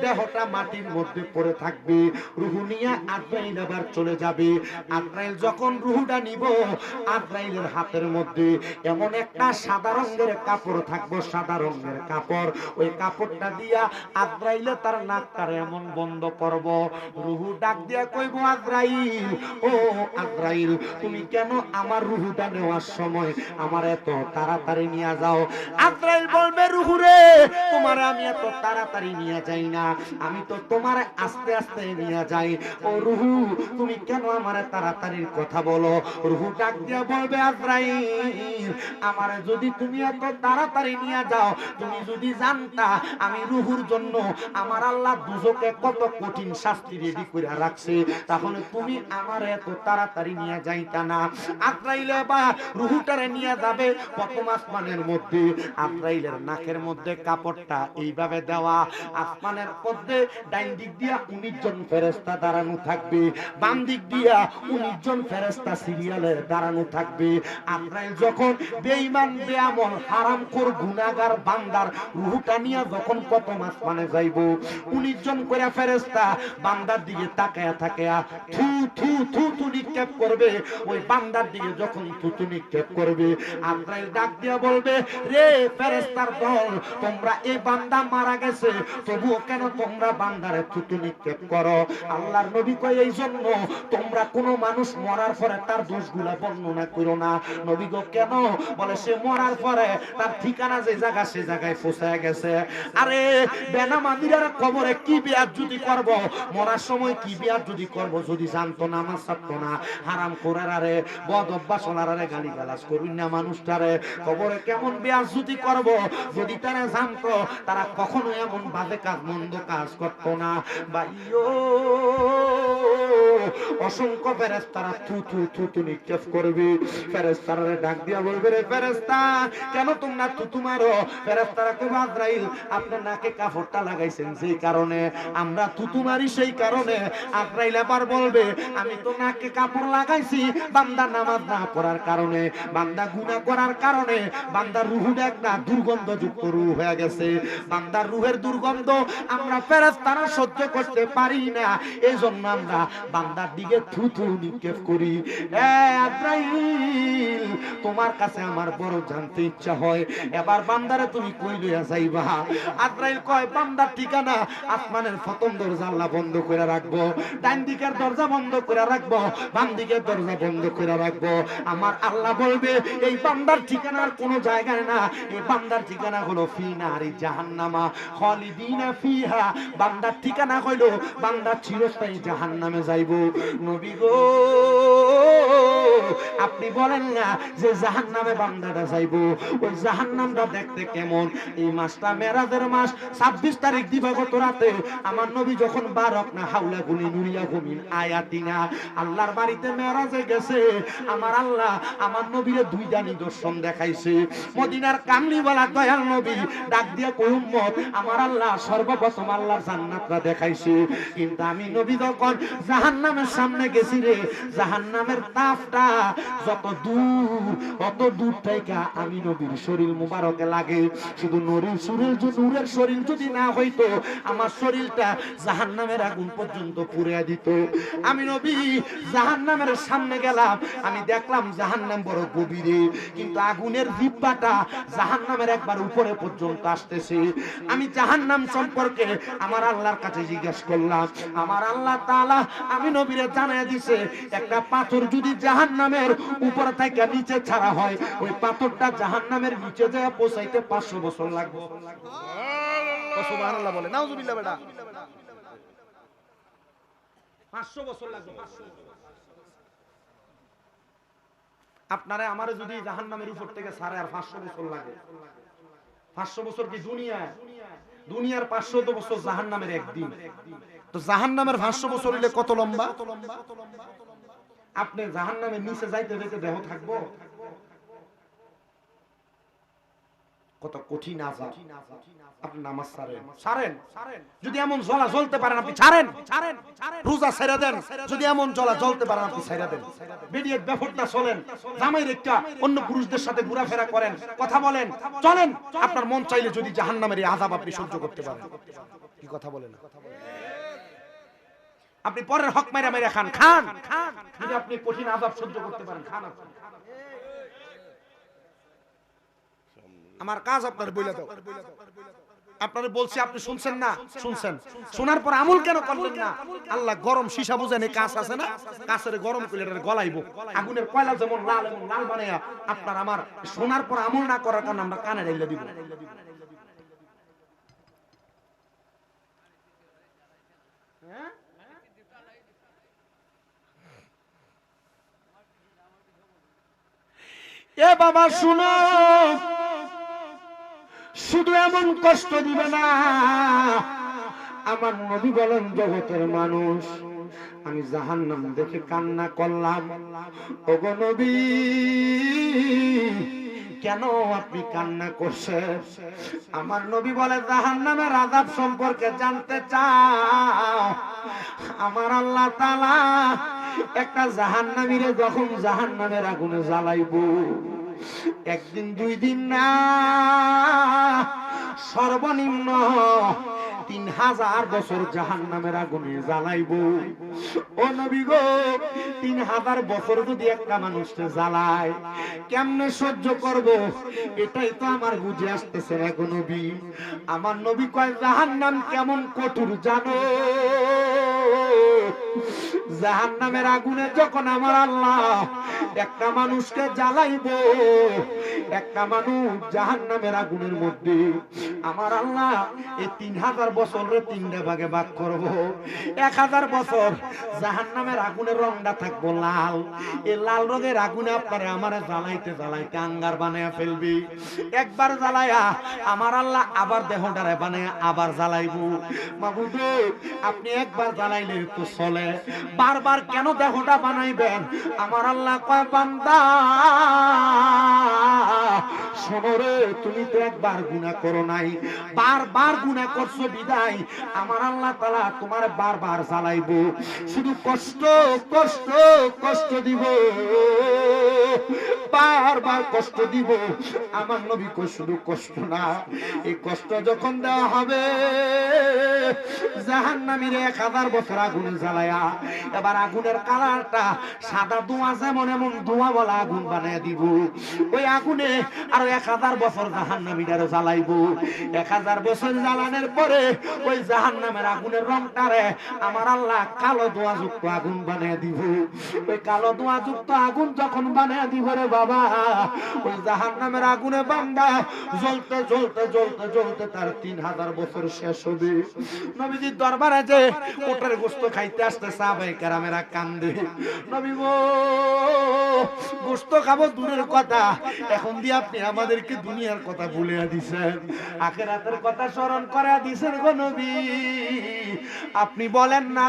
S1: দেহটা মাটির মধ্যে পড়ে থাকবে, রূহ নিয়ে আজরাইল আবার চলে যাবে। আজরাইল যখন রূহটা নিব, আজরাইলের হাতের মধ্যে এমন একটা সাদা রঙের কাপড় থাকবো, সাদা রঙের কাপড়। ওই কাপড়টা দিয়া আজরাইলে তার নাকটারে এমন বন্ধ করব। রূহ ডাক দিয়া কইব, আজরাইল ও আজরাইল, তুমি কেন আমার রূহটা নেওয়ার সময় আমার এত তাড়াতাড়ি নিয়ে যাও? আজরাইল বলবে, রূহ রে, তোমার আমি এত তাড়াতাড়ি নিয়ে যাই না, আমি তো তোমার আস্তে আস্তে নিয়ে যাই। ও রূহ, তুমি কেন আমার তাড়াতাড়ির কথা বলো? রূহ ডাক দিয়া বলবে, আজরাইল, আমারে যদি তুমি এত তাড়াতাড়ি নিয়ে যাও, তুমি যদি জানতা আমি রূহুর জন্য আমার আল্লাহ দুজকে কত কঠিন শাস্তি রেডি করে রাখছে, তাহলে তুমি আমার এত তাড়াতাড়ি নিয়ে যাইতা না। আজরাইল বা রূহটারে নিয়ে যাবে প্রথম আসমানের মধ্যে। আজরাইলের নাকের মধ্যে কাপড়টা এইভাবে দেওয়া, আসমানের মধ্যে ডাইন দিক দিয়া 19 জন ফেরেশতা দাঁড়ানো থাকবে, বাম দিক দিয়া 19 জন ফেরেশতা সিরিয়ালে দাঁড়ানো থাকবে। আজরাইল যখন বেঈমান বেআমল হারামখোর গুনাহগার বান্দার রূহটা নিয়ে যখন প্রথম আসমানে যাইব, 19 জন করে ফেরেশতা বান্দার দিকে তাকায়া তাকায়া থু থু থু থু নিক্ষেপ করবে। ওই বান্দার দিকে যখন থুতু নিক্ষেপ করবে, আজরাইল ডাক দিয়া বলবে, রে ফেরেশতার দল, তোমরা এই বান্দা মারা গেছে, তবুও কেন তোমরা বান্দারে থুতু নিক্ষেপ করো? আল্লাহর নবী কয়, এই জন্য তোমরা কোনো মানুষ মরার পরে তার দোষগুলা বর্ণনা করো না। নবী গো কেন? বলে, সে মরার পরে তার ঠিকানা যে জায়গা সে জায়গায় পৌঁছায় গেছে। আরে বেনামাজির কবরে কি বেয়াজ্জতি করব, মরার সময় কি বেয়াজ্জতি করব যদি জানতো না, নামাজ ছাড়তো না, হারাম করার আরে বদ অভ্যাস আরে গালি গালাজ করুন না মানুষটারে, কবরে কেমন বেয়াজ্জতি করব যদি তারা জানতো, তারা কখনো এমন বাজে কাজ মন্দ কাজ করতো না। ভাইও অসংখ্য ফেরেশতারা থু থু থু থু নিক্ষেপ করবে। ফেরেশতারা ডাক দিয়া বলবে, রে ফেরেশতা কেন তোমরা থুতু মারো? ফেরেশতারা কইবে, আজরাইল আপনি নাকে কাপড়টা লাগাইছেন যেই কারণে আমরা থুতু মারি, সেই কারণে। আজরাইল আবার বলবে, আমি তো নাকে কাপড় লাগাইছি বান্দা নামাজ না পড়ার কারণে, বান্দা গুনাহ করার কারণে। বান্দার রূহটা একটা দুর্গন্ধযুক্ত রূহ হয়ে গেছে। বান্দার রূহের দুর্গন্ধ আমরা ফেরেশতারা সহ্য করতে পারি না, এইজন্য আমরা বান্দার দিকে থুতু নিক্ষেপ করি। আজরাইল তোমার কাছে আমার বড় জানতে ইচ্ছা হয়, এবার বান্দারে তুমি কই লইয়া যাইবা? আজরাইল কয়, বান্দার ঠিকানা আসমানের প্রথম দরজা আল্লাহ বন্ধ করে রাখবো, ডান দিকের দরজা বন্ধ করে রাখবো, বাম দিকের দরজা বন্ধ করে রাখবো। আমার আল্লাহ বলবে, এই বান্দার ঠিকানার কোনো জায়গায় না, এই বান্দার ঠিকানা হলো ফি নারি জাহান্নামা খালিদিনা ফিহা। বান্দার ঠিকানা হইল বান্দা চিরস্থায়ী জাহান্নামে যাইব। নবী গো আপনি বলেন না যে জাহান্নামে বান্দাটা যাইব, ওই জাহান্নামটা দেখতে কেমন? এই মাসটা মেরাজের মাস, 26 তারিখ দিবাগত রাতে আমার নবী যখন বারক না হাওলা গুলি নুরিয়া গুমিন আয়াতিনা আল্লাহর বাড়িতে মেরাজে গেছে, আমার আল্লাহ আমার নবীরে দুইটা নিদর্শন দেখাইছে। মদিনার কামলিওয়ালা দয়াল নবী ডাক দিয়া কই, উম্মত আমার আল্লাহ সর্বপ্রথম আল্লাহর জান্নাতটা দেখাইছে, কিন্তু আমি নবী যখন জাহান্নামের সামনে গেছি রে, জাহান্নামের তাপটা যত দূর অত দূর থেকে আমি নবীর শরীর মুবারকে লাগে। শুধু নূরের শরীর যদি না হইতো, আমার শরীরটা জাহান্নামের আগুন পর্যন্ত পুড়িয়ে দিত। আমি নবী জাহান্নামের সামনে গেলাম, আমি দেখলাম জাহান্নাম বড় গভীরে, কিন্তু আগুনের জিহ্বাটা জাহান্নামের একবার উপরে পর্যন্ত আসতেছে। আমি জাহান্নাম সম্পর্কে আমার আল্লাহর কাছে জিজ্ঞাসা করলাম, আমার আল্লাহ তাআলা আমি নবীরে জানায় দিছে, একটা পাথর যদি জাহান্নামের উপর থেকে নিচে ছাড়া হয়, ওই পাথরটা জাহান্নামের নিচে যায় পৌঁছাইতে 500 বছর লাগবে। সুবহানাল্লাহ বলে, নাউজুবিল্লাহ বেটা, 500 বছর লাগবে। আপনারা আমারে যদি জাহান্নামের উপর থেকে ছাড়ে আর 500 বছর লাগে, 500 বছর কি দুনিয়ার 500 বছর জাহান্নামের একদিন। তো জাহান্নামের 500 বছর হইলে কত লম্বা? আপনি জাহান্নামের নিচে যাইতে যাইতে দেহ থাকবো, কত কঠিন আযাব। আপনি নামাজ ছাড়েন, যদি এমন জ্বলা জ্বলতে পারেন আপনি ছাড়েন, রোজা ছেড়ে দেন, যদি এমন জ্বলা জ্বলতে পারেন আপনি ছেড়ে দেন। বেরিয়ে বেফরটা চলেন, জামাই রেখা অন্য পুরুষদের সাথে ঘোরাফেরা করেন, কথা বলেন, চলেন, আপনার মন চাইলে যদি জাহান্নামের এই আযাব আপনি সহ্য করতে পারেন। কি কথা বলেন? আপনি পরের হক মেরে মেরে খান, যদি আপনি কঠিন আযাব সহ্য করতে পারেন, খান। আমার কাজ আপনার বইলা দাও, আপনারা বলছি, আপনি শুনছেন না? শুনছেন, শোনার পর আমল কেন করলেন না? আল্লাহ গরম সীসা বুঝেন, কাঁচ আছে না, কাঁচের গরম করে গলাইব, আগুনের কয়লা যেমন লাল এবং লাল বানাইয়া আপনার আমার শোনার পর আমল না করার কারণে আমরা কানে ঢেলে দিব। এ বাবা শুনো, শুধু এমন কষ্ট দিবে না। আমার নবী বলেন, জগতের মানুষ আমি জাহান্নাম দেখে কান্না করলাম। ওগো নবী কেন আপনি কান্না করছেন? আমার নবী বলে, জাহান্নামের আযাব সম্পর্কে জানতে চাও? আমার আল্লাহ তাআলা একটা জাহান্নামীরে যখন জাহান্নামের আগুনে জ্বালাইবো, একদিন দুই দিন না, সর্বনিম্ন 3000 বছর জাহান্নামের আগুনে জ্বালাইবো। ও নবী গো, 3000 বছর যদি একটা মানুষকে জ্বালায়, কেমনে সহ্য করব? এটাই তো আমার বুঝে আসতেছে না গো নবী। আমার নবী কয়, জাহান্নাম কেমন কঠোর জানো? জাহান্নামের আগুনে যখন আমার আল্লাহ একটা মানুষকে জ্বালাইবো, একটা মানুষ জাহান্নামের আগুনের মধ্যে আমার আল্লাহ এই 3000 বছরের 3টা ভাগে ভাগ করব। 1000 বছর জাহান্নামের আগুনের রংটা থাকবো লাল, এই লাল রঙের আগুনে আপনারে আমারে জ্বালাইতে জ্বালাইতে আঙ্গার বানায়া ফেলবি। একবার জ্বালায়া আমার আল্লাহ আবার দেহটারে বানায়া আবার জ্বালাইবো। মাবুদ আপনি একবার জ্বালাইলে তো চলে, বারবার কেন দেহটা বানাইবেন? আমার আল্লাহ কয় বান্দা শোনো রে, তুমি তো একবার গুনাহ করো নাই, বারবার গুনাহ করছো বিদায় আমার আল্লাহ তাআলা তোমার বারবার জ্বালাইবো, শুধু কষ্ট কষ্ট কষ্ট দিব, বারবার কষ্ট দিব। আমার নবী কই শুধু কষ্ট না, এই কষ্ট যখন দেওয়া হবে জাহান্নামীর 1000 বছর আগুনে জ্বালায়া এবার আগুনের কালারটা সাদা ধোঁয়া যেমন এমন ধোঁয়া বলা আগুন বানিয়ে দিব। ওই আগুনে আরো 1000 বছর জাহান্নামীরা জ্বালাইবো। 1000 বছর জ্বালানোর পরে ওই জাহান্নামের আগুনের রংটারে আমার আল্লাহ কালো ধোঁয়া যুক্ত আগুন বানিয়ে দিব। ওই কালো ধোঁয়া যুক্ত আগুন যখন বানিয়ে দিব রে বাবা, ওই জাহান্নামের আগুনে বান্দা জ্বলতে জ্বলতে জ্বলতে জ্বলতে তার 3000 বছর শেষ হবে। নবীজির দরবারে যে ওটার গোশত খাইতে আসতে সাহাবায়ে কেরামেরা কান্দে, নবী গো গোশত খাবো দূরের কথা, এখন দিয়ে আপনি আমাদেরকে দুনিয়ার কথা ভুলিয়ে দিছেন, আখিরাতের কথা স্মরণ করে দিছেন গো নবী। আপনি বলেন না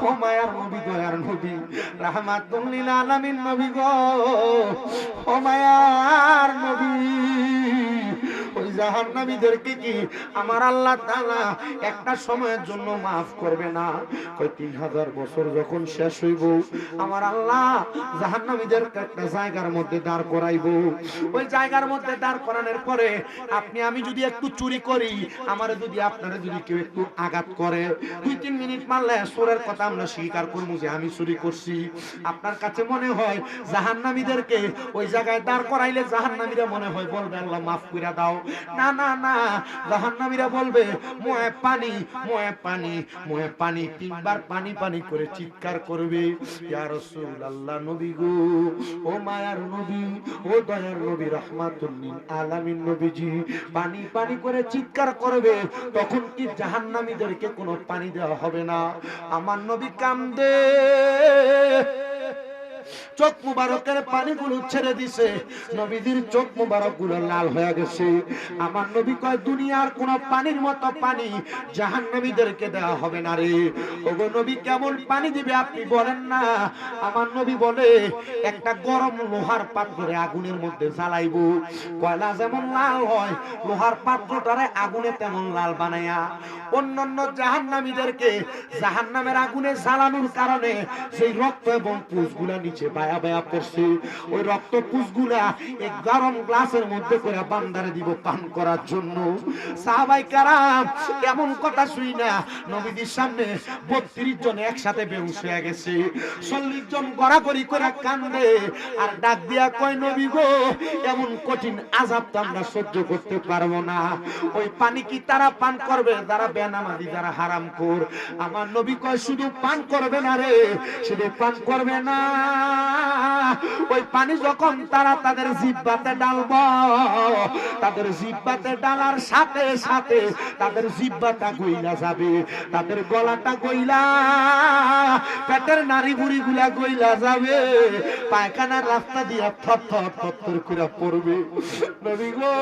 S1: ও মায়ার নবী, দয়ার নবী, রাহমাতুল লিল আলামিন নবী গো, ও মায়ার নবী, ওই জাহান্নামীদেরকে কি আমার আল্লাহ তাআলা একটা সময়ের জন্য maaf করবে না? কই 3000 বছর যখন শেষ হইব আমার আল্লাহ জাহান্নামীদেরকে একটা জায়গার মধ্যে দাঁড় করাইবো। ওই জায়গার মধ্যে দাঁড় করানোর পরে আপনি আমি যদি একটু চুরি করি, আমারে যদি আপনারা যদি কেউ একটু আঘাত করে, 2-3 মিনিট মারলে সুরের কথা আমরা স্বীকার করব যে আমি চুরি করছি। আপনার কাছে মনে হয় জাহান্নামীদেরকে ওই জায়গায় দাঁড় করাইলে জাহান্নামীরা মনে হয় বলবে আল্লাহ মাফ করে দাও? না না না, জাহান্নামীরা বলবে মোয়ে পানি মোয়ে পানি মোয়ে পানি, 3 বার পানি পানি করে চিৎকার করবে, ইয়া রাসূলুল্লাহ নবী গো, ও মায়ার নবী, ও দয়ার নবী, রাহমাতুল লিল আলামিন নবীজি পানি পানি করে চিৎকার করবে। তখন কি জাহান্নামীদেরকে কোনো পানি দেওয়া হবে না? আমার নবী কান্দে, চোখ মুবারকের পানিগুলো ছেড়ে দিছে, নবীজির চোখ মুবারকগুলো লাল হয়ে গেছে। আমার নবী কয় দুনিয়ার কোন পানির মতো পানি জাহান্নামীদেরকে দেওয়া হবে না রে। ওগো নবী কেমন পানি দিবে আপনি বলেন না? আমার নবী বলে একটা গরম লোহার পাত্রে আগুনের মধ্যে জ্বালাইবো, কয়লা যেমন লাল হয় লোহার পাত্রটারে আগুনে তেমন লাল বানায়া অন্যান্য জাহান্নামীদেরকে জাহান্নামের আগুনে জ্বালানোর কারণে সেই রক্ত এবং পুষগুলা নিচে বায়া বায়া পড়ছে, ওই রক্ত পুষগুলা এই গরম গ্লাসের মধ্যে করে বান্দারে দিব পান করার জন্য। সাহাবায়ে কেরাম এমন কথা শুই না নবীজির সামনে 32 জন একসাথে বেহুশ হয়ে গেছে, 40 জন গড়াগড়ি করে কান্দে আর ডাক দিয়া কয় নবী গো, এমন কঠিন আযাব তো আমরা সহ্য করতে পারবো না। ওই পানি কি তারা পান করবে যারা বেনামাজি, যারা হারামখোর? আমার নবী কয় শুধু পান করবে না রে, শুধু পান করবে না, ওই পানি যখন তারা তাদের জিহ্বাতে ডালবো, তাদের জিহ্বাতে ডালার সাথে সাথে তাদের জিহ্বাটা গইলা যাবে, তাদের গলাটা গইলা, পেটের নাড়ি বুড়ি গুলা গইলা যাবে, পায়খানার রাস্তা দিয়া থরথর থরথর করে পড়বে। নবী গো,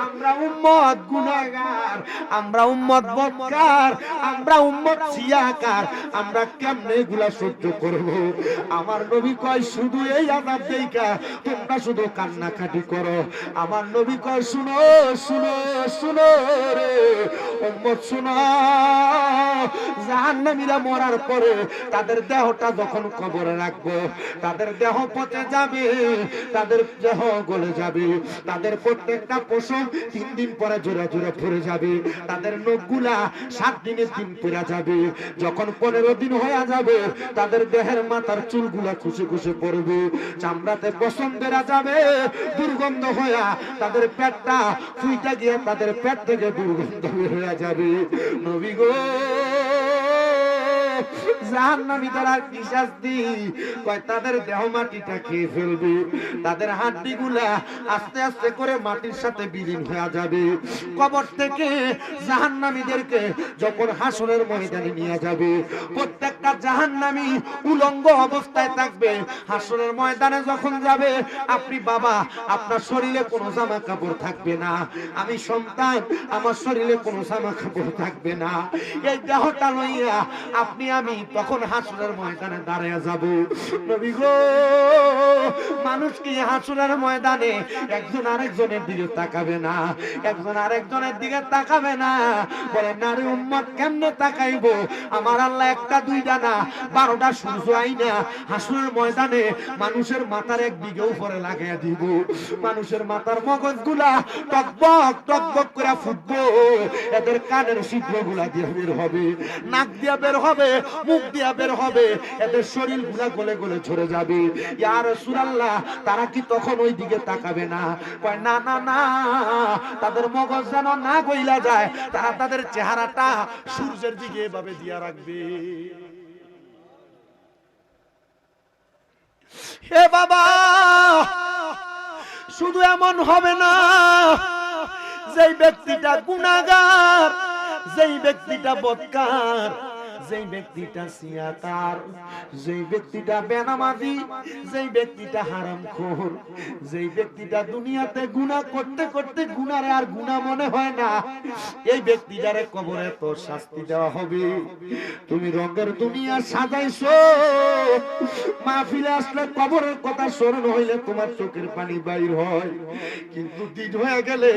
S1: আমরা উম্মত গুনাহগার, আমরা উম্মত বদকার, আমরা উম্মত ছিয়াকার, আমরা কেমনে এগুলা সহ্য করব? আমার নবী কয় শুধু এই আযাব দেইকা তোমরা শুধু কান্নাকাটি করো। আমার নবী কয় শুনো শুনো শুনো রে উম্মত শুনো, জাহান্নামীরা মরার পরে তাদের দেহটা যখন কবরে রাখবো, তাদের দেহ পচে যাবে, তাদের দেহ গলে যাবে, তাদের প্রত্যেকটা পশম 3 দিন পরে জোড়া জোড়া পড়ে যাবে, তাদের নখগুলা 7 দিনের দিন পড়ে যাবে, যখন 15 দিন হয়ে যাবে তাদের দেহের মাথার চুলগুলা খুশে খুশে পড়বে, চামড়াতে পশম বেরা যাবে, দুর্গন্ধ হয়ে তাদের পেটটা ফুইটা গিয়ে তাদের পেট থেকে দুর্গন্ধ বের হয়ে যাবে। নবী গো জাহান্নামী তারা কি শাস্তি? কয় তাদের দেহ মাটিটা খেয়ে ফেলবে, তাদের হাড্ডিগুলা আস্তে আস্তে করে মাটির সাথে বিলীন হয়ে যাবে। কবর থেকে জাহান্নামীদেরকে যখন হাসরের ময়দানে নিয়ে যাবে, প্রত্যেকটা জাহান্নামী উলঙ্গ অবস্থায় থাকবে। হাসরের ময়দানে যখন যাবে, আপনি বাবা, আপনার শরীরে কোনো জামা কাপড় থাকবে না। আমি সন্তান, আমার শরীরে কোনো জামা কাপড় থাকবে না। এই দেহটা লইয়া আপনি আমি তখন হাসরের ময়দানে দাঁড়িয়ে যাব। নবী গো, মানুষ কি হাসরের ময়দানে একজন আরেকজনের দিকে তাকাবে না? একজন আরেকজনের দিকে তাকাবে না। বলে নারী উম্মত কেমনে তাকাইবো? আমার আল্লাহ একটা দুইটা না 12টা সূর্য আইনা হাসরের ময়দানে মানুষের মাথার একদিকে উপরে লাগাইয়া দিব। মানুষের মাথার মগজগুলা টকবক টকবক করে ফুটবো। এদের কানের ছিদ্রগুলা দিয়ে বের হবে, নাক দিয়া বের হবে, মুখ দিয়া বের হবে, এদের শরীরগুলা গলে গলে ঝরে যাবে। ইয়া রাসূলুল্লাহ, তারা কি তখন ওই দিকে তাকাবে না? কয় না না না, তাদের মগজ যেন না গইলা যায়, তারা তাদের চেহারাটা সূর্যের দিকে এভাবে দিয়া রাখবে। হে বাবা, শুধু এমন হবে না, যেই ব্যক্তিটা গুনাহগার, যেই ব্যক্তিটা বদকার, যেই ব্যক্তিটা সিয়াকার, যেই ব্যক্তিটা বেনামাজি, যেই ব্যক্তিটা হারামখোর, যেই ব্যক্তিটা দুনিয়াতে গুনাহ করতে করতে গুনারে আর গুনাহ মনে হয় না, এই ব্যক্তিটারে কবরে তো শাস্তি দেওয়া হবে। তুমি রঙের দুনিয়া সাজাইছো, মাহফিলে আসলে কবরের কথা স্মরণ হইলে তোমার চোখের পানি বাইর হয়, কিন্তু দিন হয়ে গেলে,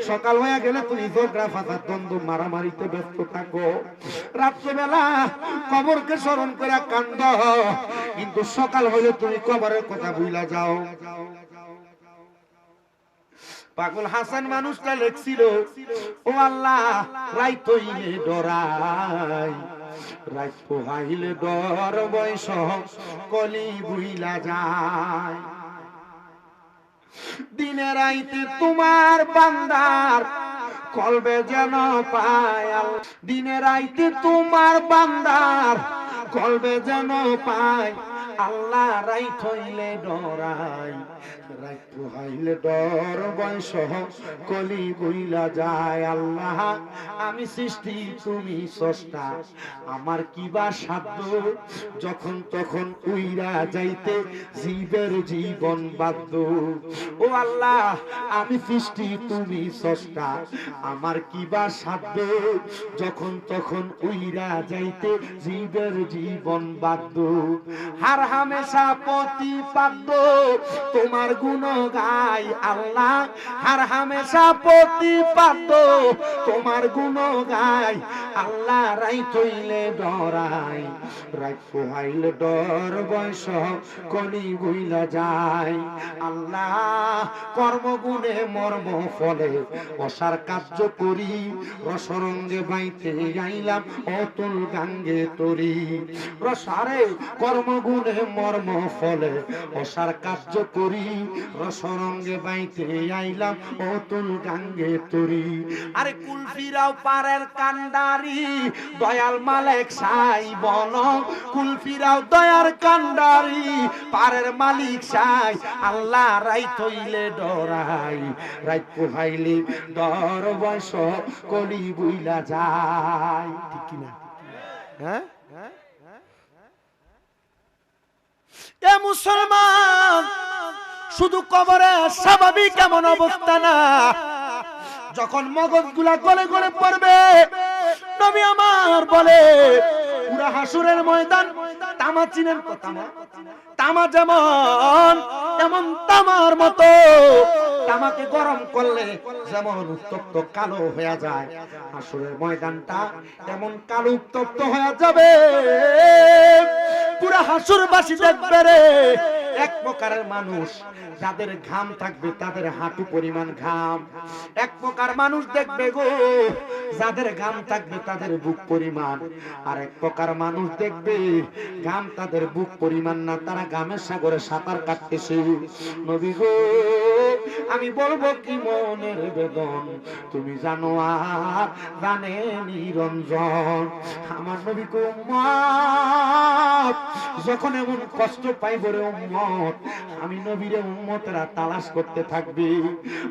S1: সকাল হয়ে গেলে তুমি ঝগড়া ফাসাদ দ্বন্দ্ব মারামারিতে ব্যস্ত থাকো। রাত্রেবেলা কবরকে স্মরণ করে কান্দ, কিন্তু সকাল হইলে তুমি কবরের কথা ভুইলা যাও। পাগল হাসান মানুষটা লেখছিল, ও আল্লাহ, রাইত হইলে ডরাই, রাইত পোহাইলে ডর, বয়স কলি ভুইলা যায়। দিনে রাইতে তোমার বান্দার কলবে যেন পায়, দিনে রাইতে তোমার বান্দার কলবে যেন পায়, আল্লাহ রাইত হইলে ডরাই, রাইত পোহাইলে ডর, বয়স কলি বইলা যায়। আল্লাহ আমি সৃষ্টি, তুমি স্রষ্টা, আমার কিবা সাধ্য যখন তখন উইরা যাইতে জীবের জীবন বাধ্য। ও আল্লাহ, আমি সৃষ্টি, তুমি স্রষ্টা, আমার কিবা সাধ্য যখন তখন উইরা যাইতে জীবের জীবন বাধ্য। হার হামেশা প্রতিপাদ্য তোমার গুণ গাই, আল্লাহ হার হামেশা প্রতিপাদ্য তোমার গুণ গাই, আল্লাহ রাইত হইলে ডরাই, রাইত পোহাইলে ডর, বয়স কলি বইলা যায়। আল্লাহ কর্মগুণে মর্ম ফলে অসার কার্য করি, রসরঙ্গে বাইতে গাইলাম অতুল গাঙ্গে তরি। রসারে কর্মগুণে মর্ম ফলে অসার কার্য করি, রসরঙ্গে বাইতে আইলাম অতুল গাঙ্গে তরি। আরে কুলফিরাও পারের কান্ডারি, দয়াল মালিক সাই বল, কুলফিরাও দয়ার কান্ডারি, পারের মালিক সাই, আল্লাহ রাইত হইলে ডরাই, রাইত পোহাইলে ডর, বয়স কলি বইলা যায়। ঠিক কিনা? হ্যাঁ, এ মুসলমান, শুধু কবরে স্বাভাবিক এমন অবস্থা না, যখন মগজগুলা গলে গলে পড়বে, নবী আমার বলে পুরা হাসরের ময়দান তামা, চিনেন তো তামা? তামা যেমন, এমন তামার মতো, তামাকে গরম করলে যেমন উত্তপ্ত কালো হয়ে যায়, হাসরের ময়দানটা এমন কালো উত্তপ্ত হয়ে যাবে। পুরা হাসরবাসী দেখবে রে, এক প্রকারের মানুষ যাদের ঘাম থাকবে তাদের হাঁটু পরিমাণ ঘাম, এক প্রকার মানুষ দেখবে গো যাদের ঘাম থাকবে তাদের বুক পরিমাণ, আর এক প্রকার মানুষ দেখবে ঘাম তাদের বুক পরিমাণ না, তারা ঘামের সাগরে সাঁতার কাটতেছে। নবী গো, আমি বলবো কি মনের বেদন তুমি জানো আর জানে নিরঞ্জন। আমার নবী কো উম্মত যখন এমন কষ্ট পাইব রে উম্মত, আমি নবীরে উম্মতেরা তালাশ করতে থাকবে।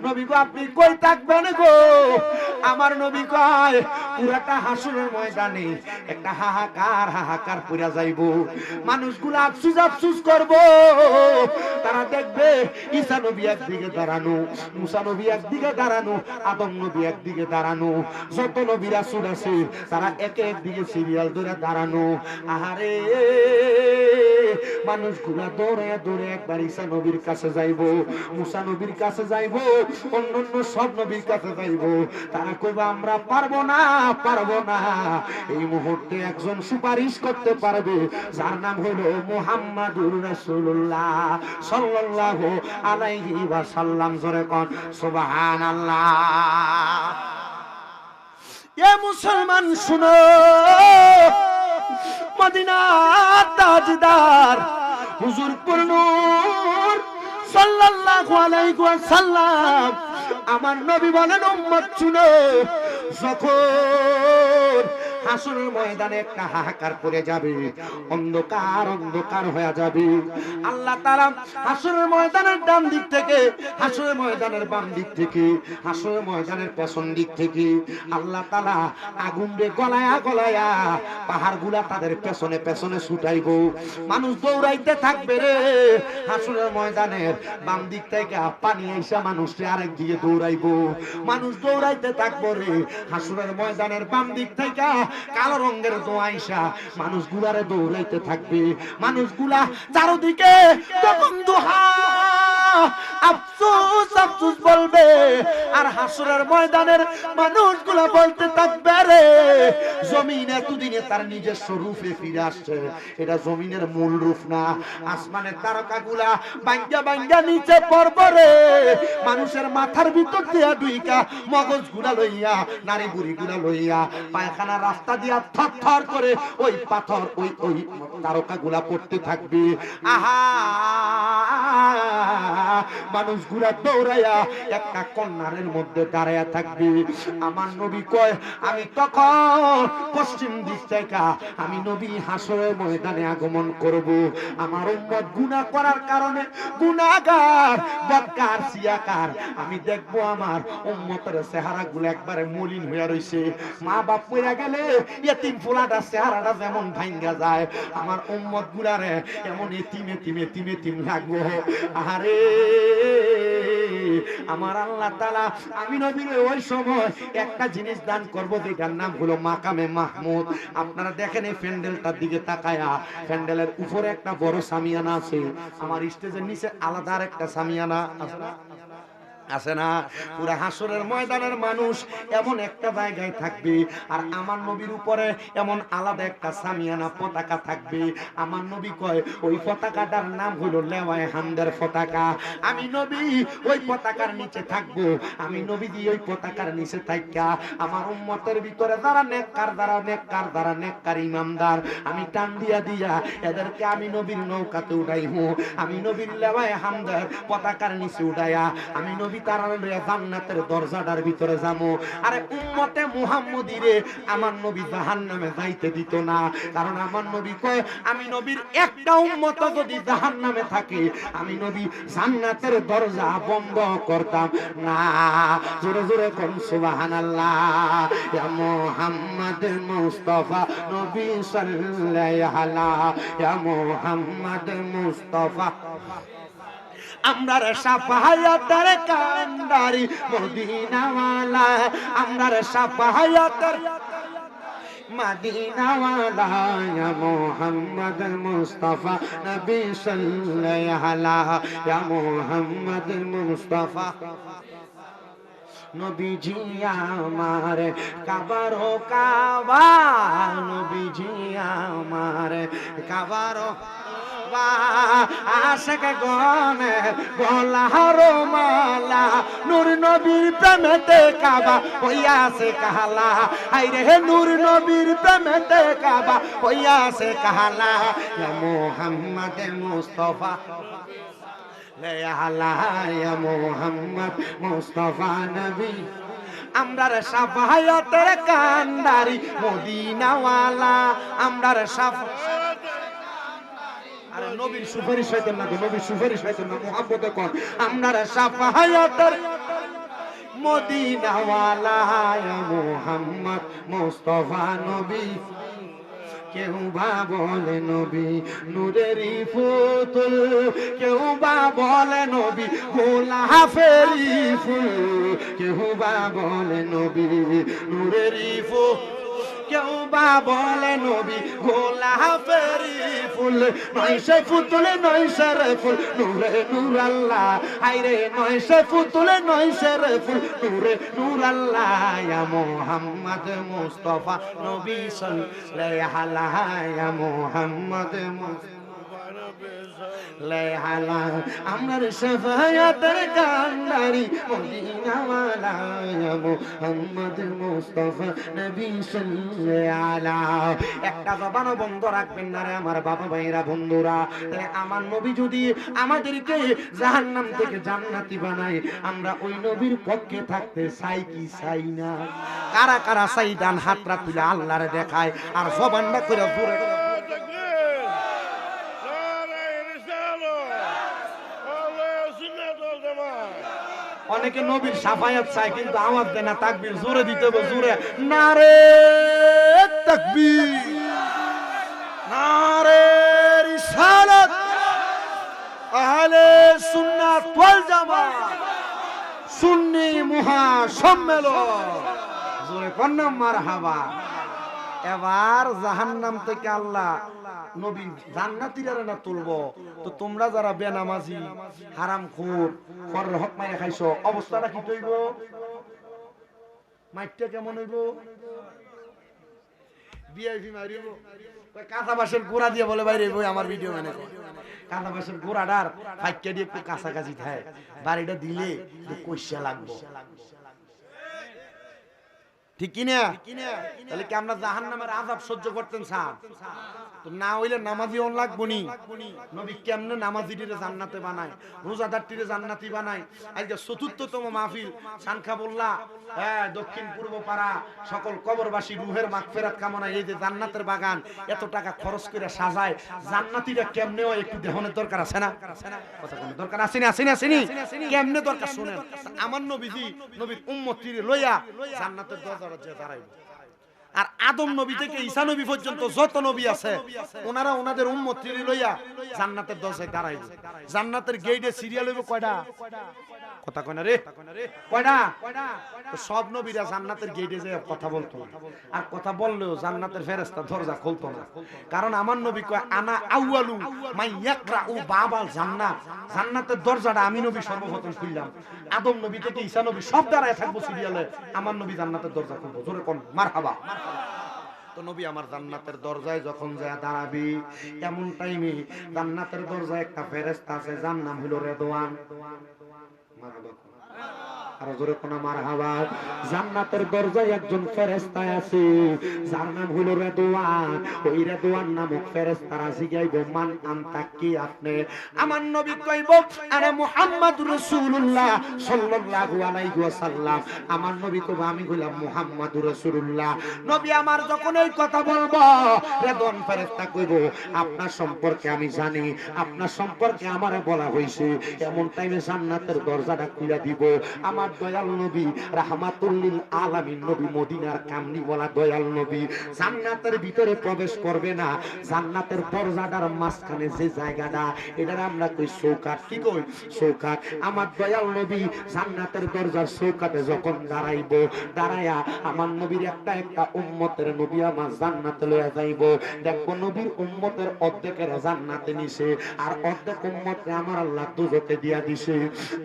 S1: নবী গো আপনি কই থাকবেন গো? আমার নবী কয় পুরাটা হাসরের ময়দানে একটা হাহাকার পুরা যাইব। মানুষগুলো আফসুস করব। তারা দেখবে ঈসা নবী একদিকে দাঁড়ানো, মুসা নবী একদিকে দাঁড়ানো, আদম নবী একদিকে দাঁড়ানো, যত নবী রাসূল আছে তারা একদিকে সিরিয়াল ধরে দাঁড়ানো। আহারে মানুষগুলা দৌড়ে দৌড়ে একবার ঈসা নবীর কাছে যাইব, মুসা নবীর কাছে যাইব, অন্যান্য সব নবীর কাছে যাইব। তারা কইবা আমরা পারবো না। এই মুহূর্তে একজন সুপারিশ করতে পারবে, যার নাম হলো মুহাম্মাদুর রাসূলুল্লাহ সাল্লাল্লাহু আলাইহি ওয়াসাল্লাম। জোরে কোন সুবহানাল্লাহ। এ মুসলমান শুনো, মদিনার তাজদার হুজুর নূর সাল্লাল্লাহু আলাইহি ওয়াসাল্লাম আমার নবী বলেন উম্মত শুনো, যখন হাসরের ময়দানে একটা হাহাকার পড়ে যাবে, অন্ধকার হয়ে যাবে, আল্লাহ তাআলা হাসরের ময়দানের ডান দিক থেকে, হাসরের ময়দানের বাম দিক থেকে, হাসরের ময়দানের পেছন দিক থেকে আল্লাহ তাআলা আগুন রে গলায়া পাহাড়গুলা তাদের পেছনে ছুটাইব। মানুষ দৌড়াইতে থাকবে রে। হাসরের ময়দানের বাম দিক থেকে পানি এসে মানুষকে আরেক দিকে দৌড়াইব। মানুষ দৌড়াইতে থাকবো রে। হাসরের ময়দানের বাম দিক থেকে কালো রঙের দোয়াইশা মানুষগুলারে দৌড়াইতে থাকবে। মানুষগুলা চারদিকে তখন দুহা আফসোস বলবে। আর হাসরের ময়দানের মানুষগুলা বলতে থাকবে রে, জমিন এতদিনে তার নিজস্ব রূপে ফিরে আসছে। এটা জমিনের মূল রূপ না। আসমানের তারকাগুলা ভাঙ্গা নিচে পড়বে রে। মানুষের মাথার ভিতর দিয়া দুইকা মগজগুলা লইয়া, নারী বুড়িগুলা লইয়া পায়খানা রাস্তা দিয়া থর করে ওই পাথর ওই তারকাগুলা পড়তে থাকবে। আহা মানুষগুলা দৌড়াইয়া একটা কর্নারের মধ্যে দাঁড়াইয়া থাকবে। আমার নবী কয় আমি তখন পশ্চিম দিক থেকে আমি নবী হাসরের ময়দানে আগমন করব। আমার উম্মত গুনাহ করার কারণে গুনাহগার, বদকার, সিয়াকার, আমি দেখব আমার উম্মতের চেহারাগুলো একবারে মলিন হয়ে রইছে। মা বাপ পড়ে গেলে এতিম ফোলাটা চেহারাটা যেমন ভাঙ্গা যায়, আমার উম্মত গুলারে এমন এতিম লাগবো। আরে আমার আল্লাহ তাআলা আমি নবীর ওই সময় একটা জিনিস দান করব, যেটার নাম হলো মাকামে মাহমুদ। আপনারা দেখেন এই প্যান্ডেলটার দিকে তাকায়া, প্যান্ডেলের উপরে একটা বড় সামিয়ানা আছে, আমার স্টেজের নিচে আলাদা একটা সামিয়ানা আছে না? পুরা হাসরের ময়দানের মানুষ এমন একটা জায়গায় থাকবে, আর আমার নবীর উপরে এমন আলাদা একটা সামিয়ানা পতাকা থাকবে। আমার নবী কয় ওই পতাকাটার নাম হলো লেওয়ায়ে হামদের পতাকা। আমি নবী ওই পতাকার নিচে থাকবো। আমি নবী দিয়ে ওই পতাকার নিচে থাকা আমার উম্মতের ভিতরে যারা নেককার ইমামদার, আমি টান দিয়া এদেরকে আমি নবীর নৌকাতে উঠাইবো। আমি নবীর লেওয়ায়ে হামদের পতাকার নিচে উঠাইয়া আমি নবী তারা জান্নাতের দরজাটার ভিতরে যাবো। আরে উম্মতে মুহাম্মদীরে আমার নবী জাহান্নামে যাইতে দিত না। কারণ আমার নবী কয় আমি নবীর একটা উম্মত যদি জাহান্নামে থাকে, আমি নবী জান্নাতের দরজা বন্ধ করতাম না। জোরে জোরে কোন সুবহানাল্লাহ। ইয়া মুহাম্মদ মুস্তাফা নবী সাল্লাল্লাহু আলাইহি ইয়া মুহাম্মদ মুস্তাফা আমরার সাফায়াতের কান্ডারি মদিনাওয়ালা, আমরার সাফায়াতের মদিনাওয়ালা ইয়া মুহাম্মদ মুস্তাফা নবী সাল্লাল্লাহু আলাইহি ইয়া মুহাম্মদ মুস্তাফা নবীজি আমার কাবার কাবা, নবীজি আমার কাবার আশেক গনে গলার মালা, নূর নবীর প্রেমেতে কাবা হইয়াছে কাহালা। আইরে হে নূর নবীর প্রেমেতে কাবা হইয়াছে কাহালা। ইয়া মুহাম্মদ মুস্তাফা লা ইয়া মুহাম্মদ মুস্তাফা নবী আমরার সাফায়াতের কান্ডারি মদিনাওয়ালা আমরার আরে নবীর সুপারিশ হইতেন না, নবীর সুপারিশ হইতেন না, মুহাম্মদ কোন আমরার সাফায়াতের মদিনাওয়ালা মুহাম্মদ মুস্তাফা নবী কেউ বা বলে নবী নূরেরই ফুতুল কেউ বা বলে নবী গোলাপেরই ফুল কেউ বা বলে নবী নূরেরই ফুল কেউ বা বলে নবী গোলাপেরই ফুল নয় সে ফুতুল নয় সে রে ফুল নূরে নূর আল্লাহ হায়রে নয় সে ফুতুল নয় সে রে ফুল নূরে নূর আল্লাহ ইয়া মুহাম্মদ মুস্তাফা নবী সাল্লাল্লাহু আলাইহি ইয়া মুহাম্মদ আমরার শাফায়াতের কান্ডারি মদিনাওয়ালা মুহাম্মদ মুস্তাফা নবী সাল্লাল্লাহু আলাইহি একটা জবানও বন্ধ রাখবেন না রে আমার বাবা ভাইরা বন্ধুরা। তাহলে আমার নবী যদি আমাদেরকে জাহান্নাম থেকে জান্নাতি বানায় আমরা ওই নবীর পক্ষে থাকতে চাই কি চাই না? কারা কারা চাই ডান হাতরা তুলে আল্লাহরে দেখায় আর জবানটা করে জোরে অনেকে নবীর শাফায়াত চায় কিন্তু আওয়াজ দেয় না, তাকবীর জোরে দিতে হবে, জোরে নারে তাকবীর নারে রিসালাত আহলে সুন্নাত ওয়াল জামাত সুন্নি মহাসম্মেলন জোরে কন্না মারহাবা। এবার জাহান্নাম থেকে আল্লাহ নবী জান্নাতীরা না তুলবো, তো তোমরা যারা বেনামাজি হারামখোর ফরের হক মাইরা খাইছো অবস্থাটা কি হইব? মাইটটা কেমন হইব? ভিআইপি মারিব কাঁচা বাঁশের গোড়া দিয়ে বলে বাইরে বই আমার ভিডিও মানে কাঁচা বাঁশের গোড়াটার ফাইকা দিয়ে একটু কাছাকাছি থাকে বাড়িটা দিলে কইসা লাগবো, ঠিক কিনা? তাহলে কি আমরা জাহান্নামের আযাব সহ্য করতেন স্যার? তো না হইলে নামাজি অন লাগবো নি। নবী কেমনে নামাজিটিরে জান্নাতে বানায়, রোজাদারটিরে জান্নাতি বানায়। আজকে ৪র্থতম মাহফিল সানখাবুল্লাহ দক্ষিণ পূর্ব পাড়া সকল কবরবাসী রুহের মাগফিরাত কামনায় এই যে জান্নাতের বাগান এত টাকা খরচ করে সাজায়, জান্নাতীরা কেমনে হয় একটু দেহনের দরকার আছে না? কথা কোন দরকার আছে না? আসেনি আসেনি কেমনে দরকার শুনেন। আমার নবীজি নবীর উম্মতিরে লইয়া জান্নাতের দরজায় দাঁড়াইব। আর আদম নবী থেকে ঈসা নবী পর্যন্ত যত নবী আছে ওনারা ওনাদের উম্মতিরে লইয়া জান্নাতের দরজায় দাঁড়াইব। জান্নাতের গেটে সিরিয়াল হইব কয়টা? কথা কয় না রে, কয়টা? সব নবীরা জান্নাতের গেটে যেয়ে কথা বলতো, আর কথা বললেও জান্নাতের ফেরেশতা দরজা খুলতো না। কারণ আমার নবী কয় আনা আউয়ালু মাই ইয়াকরাউ বাবাল জান্নাত, জান্নাতের দরজাটা আমি নবী সর্বপ্রথম খুললাম। আদম নবী থেকে ঈসা নবী সব দাঁড়ায় থাকবো সিরিয়ালে, আমার নবী জান্নাতের দরজা খুলবো। জোরে কোন মারহাবা। তো নবী আমার জান্নাতের দরজায় যখন যায় দাঁড়াবি, এমন টাইমে জান্নাতের দরজায় একটা ফেরেশতা আছে যার নাম হলো রেদওয়ান। মারহাবা আর জোরে কোন মারহাবা। জান্নাতের দরজায় একজন ফেরেশতা আছে যার নাম হলো রেদওয়ান। ওই রেদওয়ান নামক ফেরেশতারা জিগাইব মান আনতা, কি আপনি? আমার নবী কইব আরে মুহাম্মদুর রাসূলুল্লাহ সাল্লাল্লাহু আলাইহি ওয়াসাল্লাম। আমার নবী কইব আমি হইলাম মুহাম্মদুর রাসূলুল্লাহ। নবী আমার যখন এই কথা বলবো রেদওয়ান ফেরেশতা কইব আপনার সম্পর্কে আমি জানি, আপনার সম্পর্কে আমারে বলা হইছে। এমন টাইমে জান্নাতের দরজাটা খুলে দিব। আমার দয়াল নবী রাহমাতুল লিল আলামিন নবী মদিনার কামলিওয়ালা দয়াল নবী জান্নাতের ভিতরে প্রবেশ করবে না। জান্নাতের দরজাটার মাঝখানে যে জায়গাটা এটার আমরা কই চৌকাঠ। কি কই? চৌকাঠ। আমার দয়াল নবী জান্নাতের দরজার চৌকাঠে যখন দাঁড়াইব, দাঁড়ায়া আমার নবীর একটা একটা উম্মতের নবী আমার জান্নাতে লইয়া যাইব। দেখো নবীর উম্মতের অর্ধেকের জান্নাতে নিছে আর অর্ধেক উম্মতকে আমার আল্লাহ দুজকে দিয়া দিছে।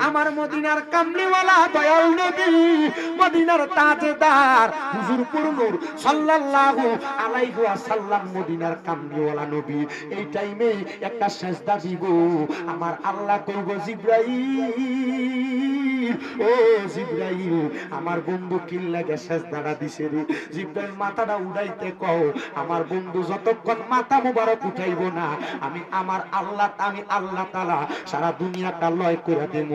S1: আমার মদিনার কামলিওয়ালা দয়াল নবী মদিনার তাজদার হুজুর নূর সাল্লাল্লাহু আলাইহি ওয়াসাল্লাম মদিনার কামলিওয়ালা নবী এই টাইমে একটা সেজদা দিব। আমার আল্লাহ কইব জিবরাইল জিবরাইল, ও জিবরাইল, আমার বন্ধু কিল্লাগে সেজদাটা দিছে রে। জিবরাইল মাথাটা উঠাইতে কও, আমার বন্ধু যতক্ষণ মাথা মুবারক উঠাইব না, আমি আল্লাহ তাআলা সারা দুনিয়াটা লয় করে দেব।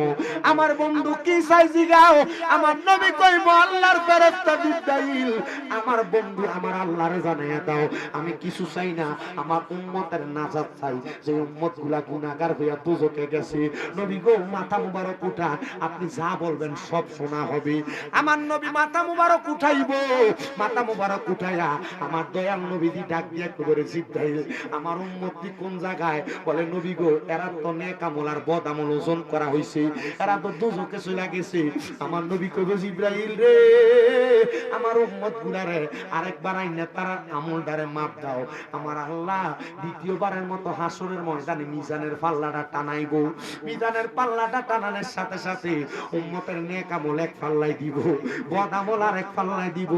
S1: আমার বন্ধু কি চাই জিগাও, আমার নবী কইব আল্লাহর ফেরেশতা জিবরাইল, আমার বন্ধু আমার আল্লাহরে জানাইয়া দাও, আমি কিছু চাই না, আমার উম্মতের নাজাত চাই, যে উম্মতগুলা গুনাহগার হইয়া দুজকে গেছে। নবী গো মাথা মুবারক উঠা, আপনি যা বলবেন সব শোনা হবে। আমার নবী মাথা মুবারক উঠাইব, মাথা মুবারক উঠাইয়া আমার দয়াল নবীজি ডাক দিয়া কইরে, জিবরাইল আমার উম্মতটি কোন জায়গায়? বলে নবী গো এরা তো নেক আমল আর বদ আমল ওজন করা হইছে, এরা তো দুজকে চলে গেছে। আমার নবী কইব জিবরাইল রে, আমার উম্মত গুলারে আরেকবার আইনা তারা আমলদারে মাপ দাও। আমার আল্লাহ দ্বিতীয়বারের মতো হাসরের ময়দানে মিজানের পাল্লাটা টানাইব। মিজানের পাল্লাটা টানানোর সাথে সাথে উম্মতের নেক আমল এক পাল্লাই দিব, বদ আমল আর এক পাল্লাই দিব।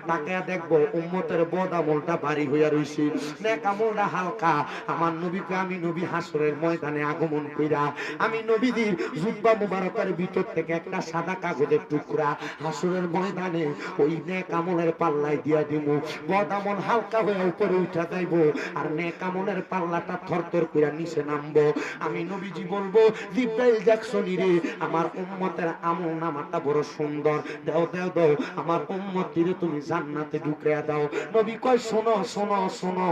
S1: তাকে দেখবো উম্মতের বদ আমলটা ভারী হইয়া রইছে, নেক আমলটা হালকা। আমার নবীকে আমি নবী হাসরের ময়দানে আগমন কইরা আমি নবীদের জুব্বা মুবারকের ভিতর থেকে একটা সাদা কাগজের টুকরা হাসরের ময়দানে ওই নেক আমলের পাল্লাই দিয়া দিব। বদ আমল হালকা হয়ে উপরে উঠা যাইব, আর নেক আমলের পাল্লাটা থরথর করে নিচে নামবো। আমি নবীজি বলবো, জিবরাইল জ্যাকসনি রে, আমার উম্মতের আমল নামাটা বড় সুন্দর, দাও দাও দাও, আমার উম্মতিরে তুমি জান্নাতে ঢুকিয়ে দাও। নবী কয় শোনো শোনো শোনো,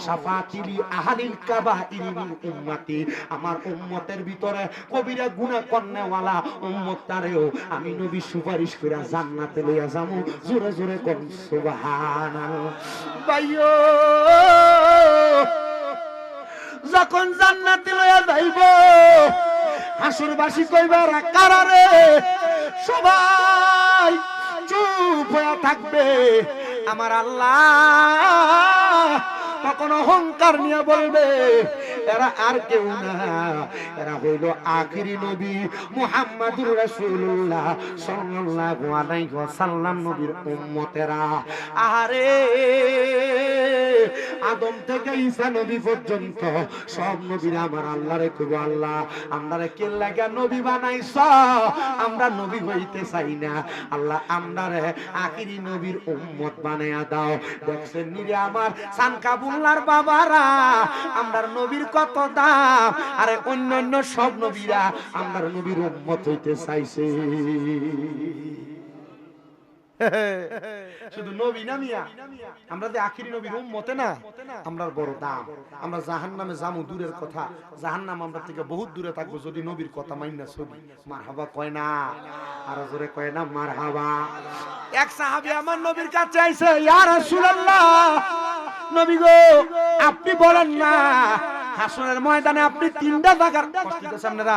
S1: শাফাতিলি আহলিল কাবাইরি মিন উম্মতি, আমার উম্মতের ভিতরে কবিরা গুনাহ করনেওয়ালা উম্মতটারেও আমি নবী সুপারিশ করে জান্নাতে লইয়া যামু। জোরে জোরে কোন সুবহানাল্লাহ। ভাইও যখন জান্নাতে লইয়া যাইব, হাসরবাসী কইবা কারারে, সবাই চুপ হয়ে থাকবে। আমার আল্লাহ তখন অহংকার নিয়ে বলবে, এরা আর কেউ না, এরা হইল আখিরি নবী মুহাম্মাদুর রাসূলুল্লাহ সাল্লাল্লাহু আলাইহি ওয়াসাল্লাম নবীর উম্মতেরা। আরে আদম থেকে ঈসা নবী পর্যন্ত সব নবীরা আমার আল্লাহরে কইব, আল্লাহ আমরারে কে লাগা নবী বানাইছ? আমরা নবী হইতে চাই না, আল্লাহ আমরারে আখিরি নবীর উম্মত বানায়া দাও। দেখছেন নিরে আমার সানকাবুল্লাহর বাবারা, আমরার নবীর কত দাম, আরে অন্যান্য সব নবীরা আমরার নবীর উম্মত হইতে চাইছে। শুধু নবী না মিয়া, আমরা যে আখিরি নবীর উম্মতে না, আমরার বড় দাম। আমরা জাহান্নামে যামু দূরের কথা, জাহান্নাম আমরা থেকে বহুত দূরে থাকবো যদি নবীর কথা মাইনা চলি। মারহাবা কয় না, আর জোরে কয় না মারহাবা। এক সাহাবী আমার নবীর কাছে আইছে, ইয়া রাসূলুল্লাহ, নবী গো আপনি বলেন না হাসরের ময়দানে আপনি তিনটা জায়গার কষ্ট সামনেরা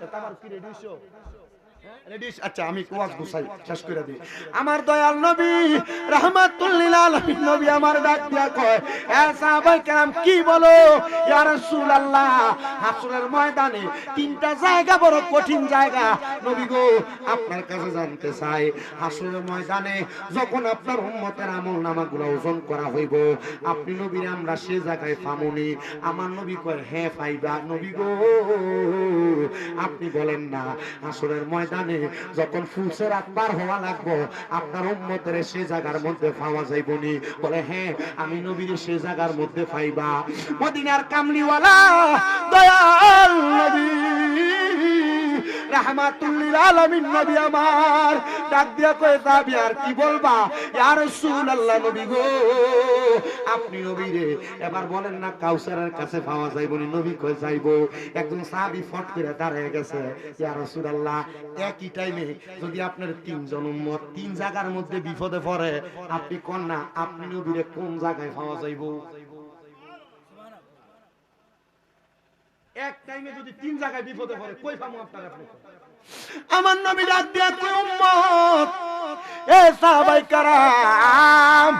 S1: এটা আমার কি রেডি হইছো? আচ্ছা আমি ওয়াজ গুছাই শেষ করে দিই। আমার দয়াল নবী রাহমাতুল লিল আলামিন নবী আমার ডাক দিয়া কয়, এ সাহাবায়ে কেরাম কি বলো ইয়া রাসূলুল্লাহ, হাসরের ময়দানে তিনটা জায়গা বড় কঠিন জায়গা। নবী গো আপনার কাছে জানতে চাই, হাসরের ময়দানে যখন আপনার উম্মতের আমলনামাগুলো ওজন করা হইব, আপনি নবী আমরা সেই জায়গায় পামুনি? আমার নবী কয় হ্যাঁ পাইবা। নবী গো আপনি বলেন না হাসরের ময়দানে যখন ফুলসের আকবার হওয়া লাগবো, আপনার উম্মতের সে জায়গার মধ্যে পাওয়া যাইবনি? বলে হ্যাঁ আমি নবীর সে জায়গার মধ্যে পাইবা। মদিনার কামলিওয়ালা দয়াল নবী রাহমাতুল লিল আলামিন নবী আমার ডাক দিয়া কয়, যাবি আর কি বলবা ইয়া রাসূলুল্লাহ, নবী গো আপনি নবীরে এবার বলেন না কাউসারের কাছে পাওয়া যাইবনি? নবী কয় যাইবো। একজন সাহাবী ফট করে দাঁড়িয়ে গেছে, ইয়া রাসূলুল্লাহ একই টাইমে যদি আপনার তিনজন উম্মত তিন জায়গার মধ্যে বিপদে পড়ে, আপনি কোন না আপনি নবীরে কোন জায়গায় পাওয়া যাইবো? এক টাইমে যদি তিন জায়গায় বিপদে পড়ে কই পাবো আপনারা? আপনি আমার নবী ডাক দিয়া কয়, উম্মত এ সাহাবায়ে কেরাম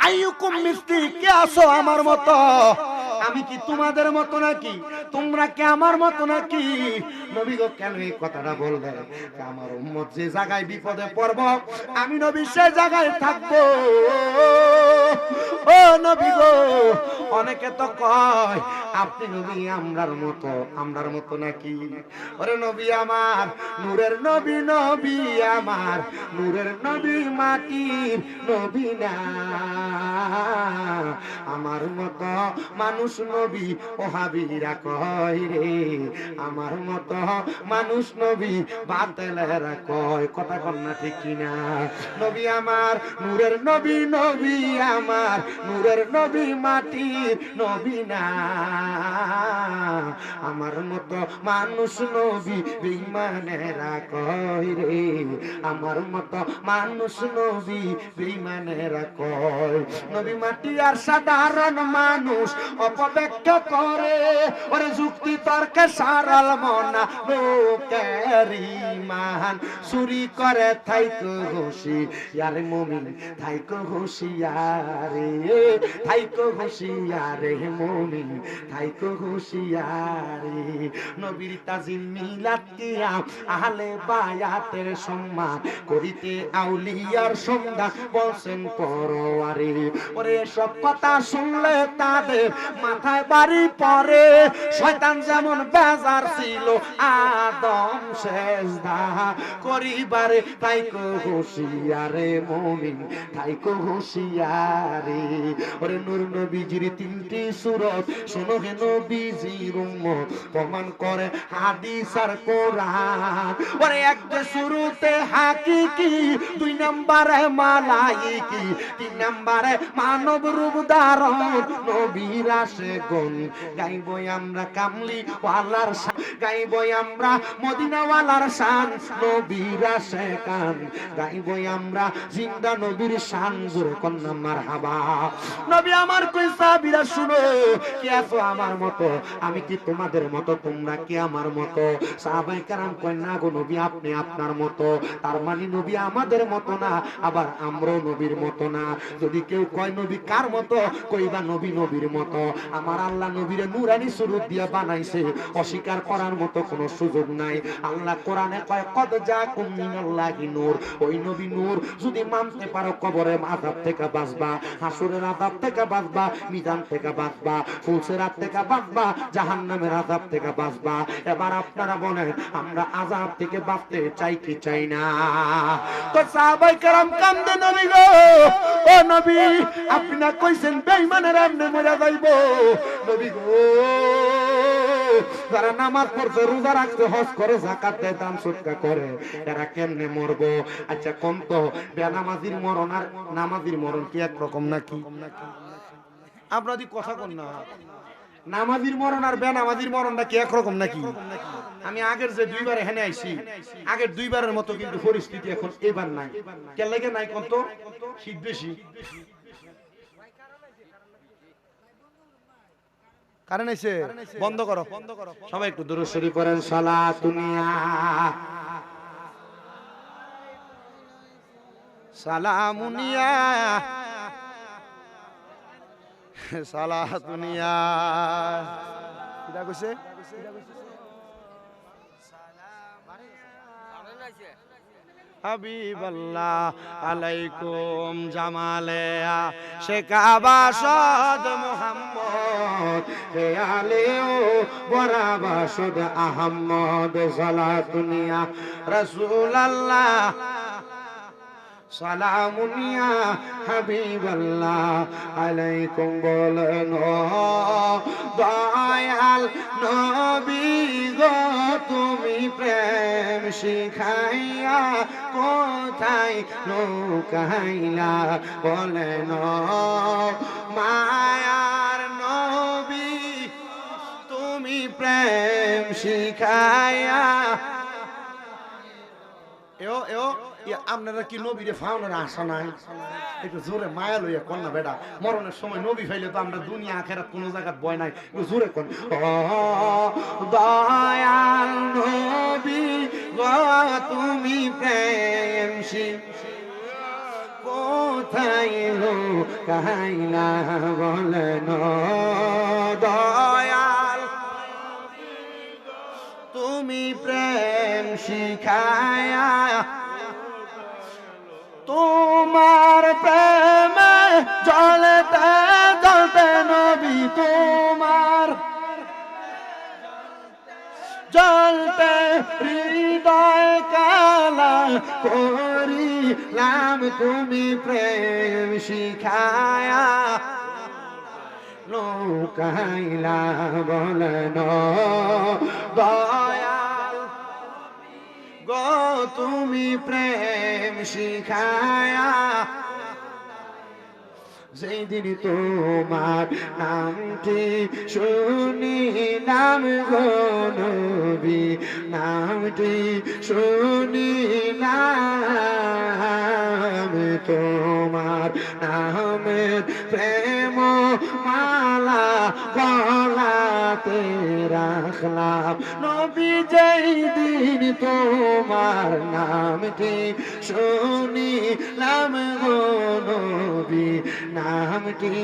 S1: আইয়ুকুম মিসলি, কে আছো আমার মতো? আমি কি তোমাদের মতো নাকি? তোমরা কি আমার মতো নাকি? নবী গো কেন এই কথাটা বললেন? আমার উম্মত যে জায়গায় বিপদে পড়ব আমি নবী সে জায়গায় থাকবো। ও নবী গো, অনেকে তো কয় আপনি নবী আমরার মতো নাকি? ওরে নবী আমার, নূরের নবী, নবী আমার নূরের নবী, মাটির নবী না। আমার মতো মানুষ নবী ওহাবীরা কয় রে, আমার মতো মানুষ নবী বাতিলেরা কয়। কথা কন না ঠিক কিনা? নবী আমার, নূরের নবী, নবী আমার নূরের নবী, মাটির নবী না। আমার মতো মানুষ নবী বেঈমানেরা কয় রে, আমার মতো মানুষ নবী বেঈমানেরা কয়। নবী মাটি আর সাধারণ মানুষ অপব্যাখ্যা করে, ওরে যুক্তি তর্কে সারাল মনা লোকের ঈমান চুরি করে। থাইকো হুঁশিয়ার মুমিন, থাইকো হুঁশিয়ারে, থাইকো হুঁশিয়ারে মুমিন, থাইকো হুঁশিয়ারে। নবীর তাজিম মিলাদ কিয়াম আহলে বায়াতের সম্মান করিতে আউলিয়ার সন্ধ্যা বলছেন পরোয়ারে। ওরে সব কথা শুনলে তাদের মাথায় বাড়ি পড়ে, শয়তান যেমন বেজার ছিল আদম সেজদা করিবারে। থাইকো হুঁশিয়ারে মুমিন, থাইকো হুঁশিয়ারে। ওরে নূর নবীজির তিনটি সূরত শোনো হে নবীজির উম্মত, প্রমাণ করে হাদিস আর কোরআন। ওরে এক যে শুরুতে হাকিকি, দুই নম্বরে মালাইকি, তিন নম্বরে মানব রূপ ধারণ নবীর আশিকুন। গাইবো আমরা কামলি ওয়ালার শান, গাইবো আমরা মদিনা ওয়ালার শান, নবীর আশিকান গাইবো আমরা জিন্দা নবীর শান। জোরে কন্না মারহাবা। নবী আমার কই সাহাবীরা শুনো, কি আছো আমার মতো? আমি কি তোমাদের মতো? তোমরা কি আমার মতো? সাহাবায়ে কেরাম কয় না গো নবী, আপনি আপনার মতো। তার মানে নবী আমাদের মতো না, আবার আমরাও নবীর মতো না। যদি কেউ কয় নবী কার মতো, কইবা নবী নবীর মতো। আমার আল্লাহ নবীরে নূরানি সুরত দিয়ে বানাইছে, অস্বীকার করার মতো কোনো সুযোগ নাই। আল্লাহ কোরআনে কয় কদ জাকুম মিনাল্লাহি নূর। ওই নবী নূর যদি মানতে পারো কবরের আযাব থেকে বাঁচবা, হাসরের আযাব থেকে বাঁচবা, মিজান থেকে বাঁচবা, ফুলসিরাত থেকে বাঁচবা, জাহান্নামের আযাব থেকে বাঁচবা। এবার আপনারা বলেন আমরা আযাব থেকে বাঁচতে চাই কি চাই না? তো সাহাবায়ে কেরাম কান্দে, নবী গো, ও নবী আপনি না কইছেন বেঈমানেরা এমনি মরে যাইবো। নবী গো, যারা নামাজ পড়ছে, রোজা রাখছে, হজ করে, যাকাত দেয়, দান সদকা করে, এরা কেমনে মরবো? আচ্ছা কোন তো বেনামাজির মরণ আর নামাজির মরণ কি একরকম নাকি? আপনারা যদি কথা কোন না, নামাজির মরণ আর বেনামাজির মরণটা কি একরকম নাকি? আমি আগের যে দুইবার এখানে আইছি, আগের দুইবারের মতো কিন্তু পরিস্থিতি এখন এবার নাই। কেন লাগে নাই কোন তো? শীত বেশি। কারণ এসে বন্ধ করো, সবাই একটু দুরূদ শরীফ পড়েন। সালাতুনিয়া সালামুনিয়া সালাতুনিয়া। কিটা কইছে? হাবিবাল্লাহ আলাইকুম জামালেয়া সে কাবা সদ মুহাম্মদ, হে আলেও বরাবা সদ আহমদ। সালাতুনিয়া রাসূলুল্লাহ সালামুনিয়া হাবিবাল্লাহ আলাইকুম। বলেন দয়াল নবী গো, তুমি প্রেম শিখাইয়া কোথায় লুকাইলা? বলেন মায়ার নবী, তুমি প্রেম শিখাইয়া। আপনারা কি নবীরে ফাউনের আশা নাই? একটু জোরে মায়া লইয়া কন না বেটা। মরণের সময় নবী ফাইলে তো আমরা দুনিয়া আখেরাত কোন জায়গায় বয় নাই। একটু জোরে কন। দয়াল নবী গো, তুমি প্রেম কোথায় লুকাইলা? বলেন দয়াল তুমি প্রেম শিখায়া তোমার প্রেমে জ্বলতে জ্বলতে নবী তোমার জ্বলতে হৃদয় কালা করিলাম তুমি প্রেম শিখায়া লোকাইলা বলেন দয়াল গো তুমি প্রেম শিখায়া যেই দিন তোমার নামটি শুনিলাম গো নবী নামটি শুনিলাম তোমার নামের প্রেম মালা গলাতে রাখলাম নবী যেই দিন তোমার নামটি শুনিলাম গো নবী নামটি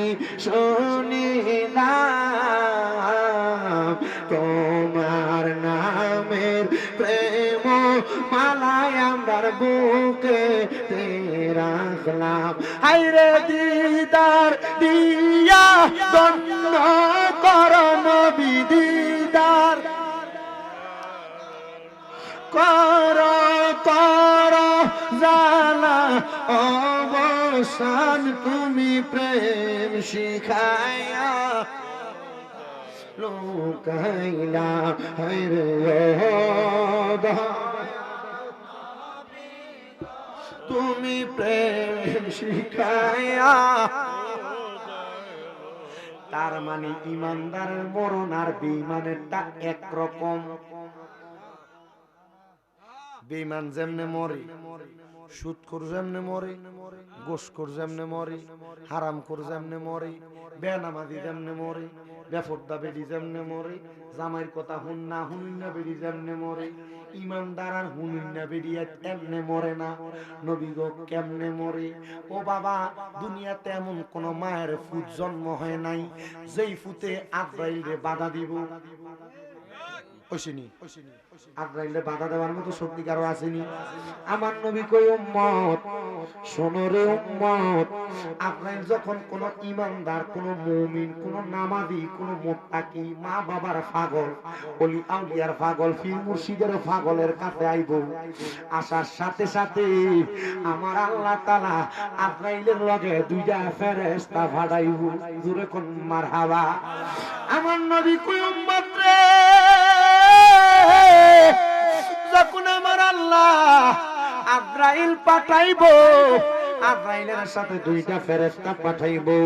S1: শুনিলাম তোমার নামের প্রেম মালায় আমার বুকে রাখলাম হায়রে দিদার দিয়া ধন্য কর নবী দিদার কর কর জালা অবসান তুমি প্রেম শিখায়া লোকাইলা হায়রে তুমি প্রেম শিখায়া তার মানে ইমানদারের মরণ আর বেঈমানেরটা একরকম বেঈমান যেমনে মরে সুদখোর যেমনে মরে গোশখোর যেমনে মরে হারামখোর যেমনে মরে বেনামাজি যেমনে মরে বেফরদা বেডি যেমনে মরে জামাইর কথা হুন না বেডি যেমনে মরে ইমানদার আর হুনুন না বেডি এমনে মরে না নবী গো কেমনে মরে ও বাবা দুনিয়াতে এমন কোন মায়ের ফুট জন্ম হয় নাই যেই ফুতে আজরাইলে বাধা দিব আজরাইলে বাধা দেওয়ার মতো শক্তি কারো আসেনি আমার নবী কই উম্মত শোনো রে উম্মত আজরাইল যখন কোন ইমানদার কোন মুমিন কোন নামাজি কোন মুত্তাকি মা বাবার পাগল ওলি আউলিয়ার পাগল পীর মুর্শিদের পাগলের কাছে আইব আসার সাথে সাথে আমার আল্লাহ তাআলা আজরাইলের লগে দুইটা ফেরেশতা পাঠাইব জোরে কোন মারহাবা আমার নবী কই উম্মত রে যখন আমার আল্লাহ আজরাইল পাঠাইবো আজরাইলের সাথে দুইটা ফেরেশতা পাঠাইবো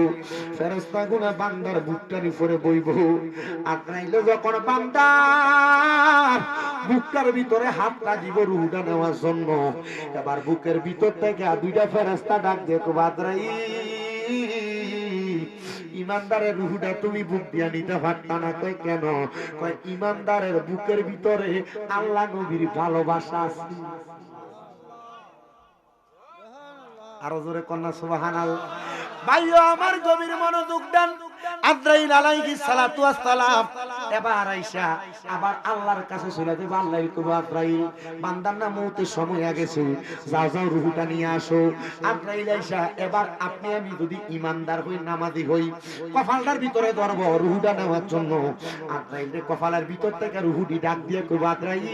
S1: ফেরেশতাগুলো বান্দার বুকটার উপরে বইবো আজরাইল যখন বান্দার বুকটার ভিতরে হাতটা দিব রূহটা নেওয়ার জন্য এবার বুকের ভিতর থেকে দুইটা ফেরেশতা ডাক দিয়ে কো আজরাইল ইমানদারের রূহটা তুমি বুক দিয়া নিতে পারতা না কই কেন কই ইমানদারের বুকের ভিতরে আল্লাহ নবীর ভালোবাসা আছে আরো জোরে কন্যা সুবহানাল্লাহ ভাইও আমার গভীর মনোযোগ দেন আজরাইল আলাইহিস সালাতু ওয়াস সালাম এবার আয়েশা আবার আল্লাহর কাছে চলে যাবে আল্লাহর কবু আজরাইল বান্দার না মউতের সময় গেছে যাও যাও রূহটা নিয়ে আসো আজরাইল আয়েশা এবার আপনি আমি যদি ইমানদার হই নামাজি হই কপালটার ভিতরে ধরব রূহটা নেওয়ার জন্য আজরাইলের কপালের ভিতর থেকে রূহটি ডাক দিয়ে কবু আজরাইল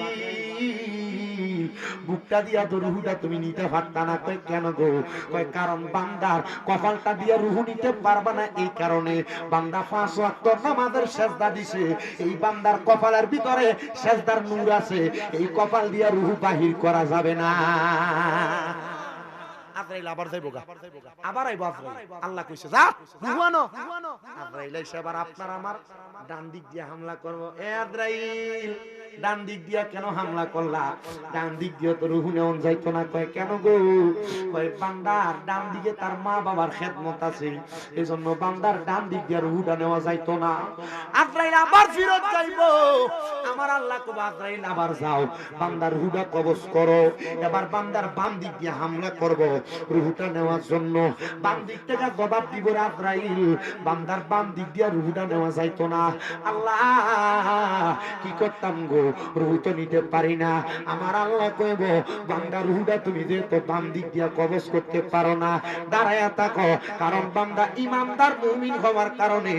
S1: বুকটা দিয়া তো রূহটা তুমি নিতে পারতা না কই কেন গো কই কারণ বান্দার কপালটা দিয়া রূহ নিতে পারবা না এই কারণে বান্দা 5 ওয়াক্ত নামাজের সিজদা দিছে এই বান্দার কপালের ভিতরে সিজদার নূর আছে এই কপাল দিয়া রূহ বাহির করা যাবে না আজরাইল আবার যাইবো গা আবার আইবো আজরাইল আল্লাহ কইছে যা রূহ আনো আজরাইল এসে আবার আপনার আমার ডান দিক দিয়ে হামলা করব এ আজরাইল ডান দিক দিয়া কেন হামলা করলা ডান দিক দিয়ে তো রূহ নেওয়া যাইতো না কয় কেন গো কয় বান্দার ডান দিকে তার মা বাবার খেদমত আছে এজন্য বান্দার ডান দিক দিয়ে রূহটা নেওয়া যাইতো না আজরাইল আবার ফিরত যাইবো আমার আল্লাহ কো আজরাইল আবার যাও বান্দার রূহটা কবজ করো এবার বান্দার বাম দিক দিয়ে হামলা করব রুহুটা নেওয়ার জন্য। বাম দিক থেকে জবাব দিব আজরাইল, বান্দার বাম দিক দিয়ে রুহুটা নেওয়া যাইতো না। আল্লাহ কি করতাম গো, রুহু তো নিতে পারি না। আমার আল্লাহ কইব, বান্দা রুহুটা তুমি যে তো বাম দিক দিয়ে কবজ করতে পারো না, দাঁড়ায়া থাকো। কারণ বান্দা ইমানদার মুমিন হওয়ার কারণে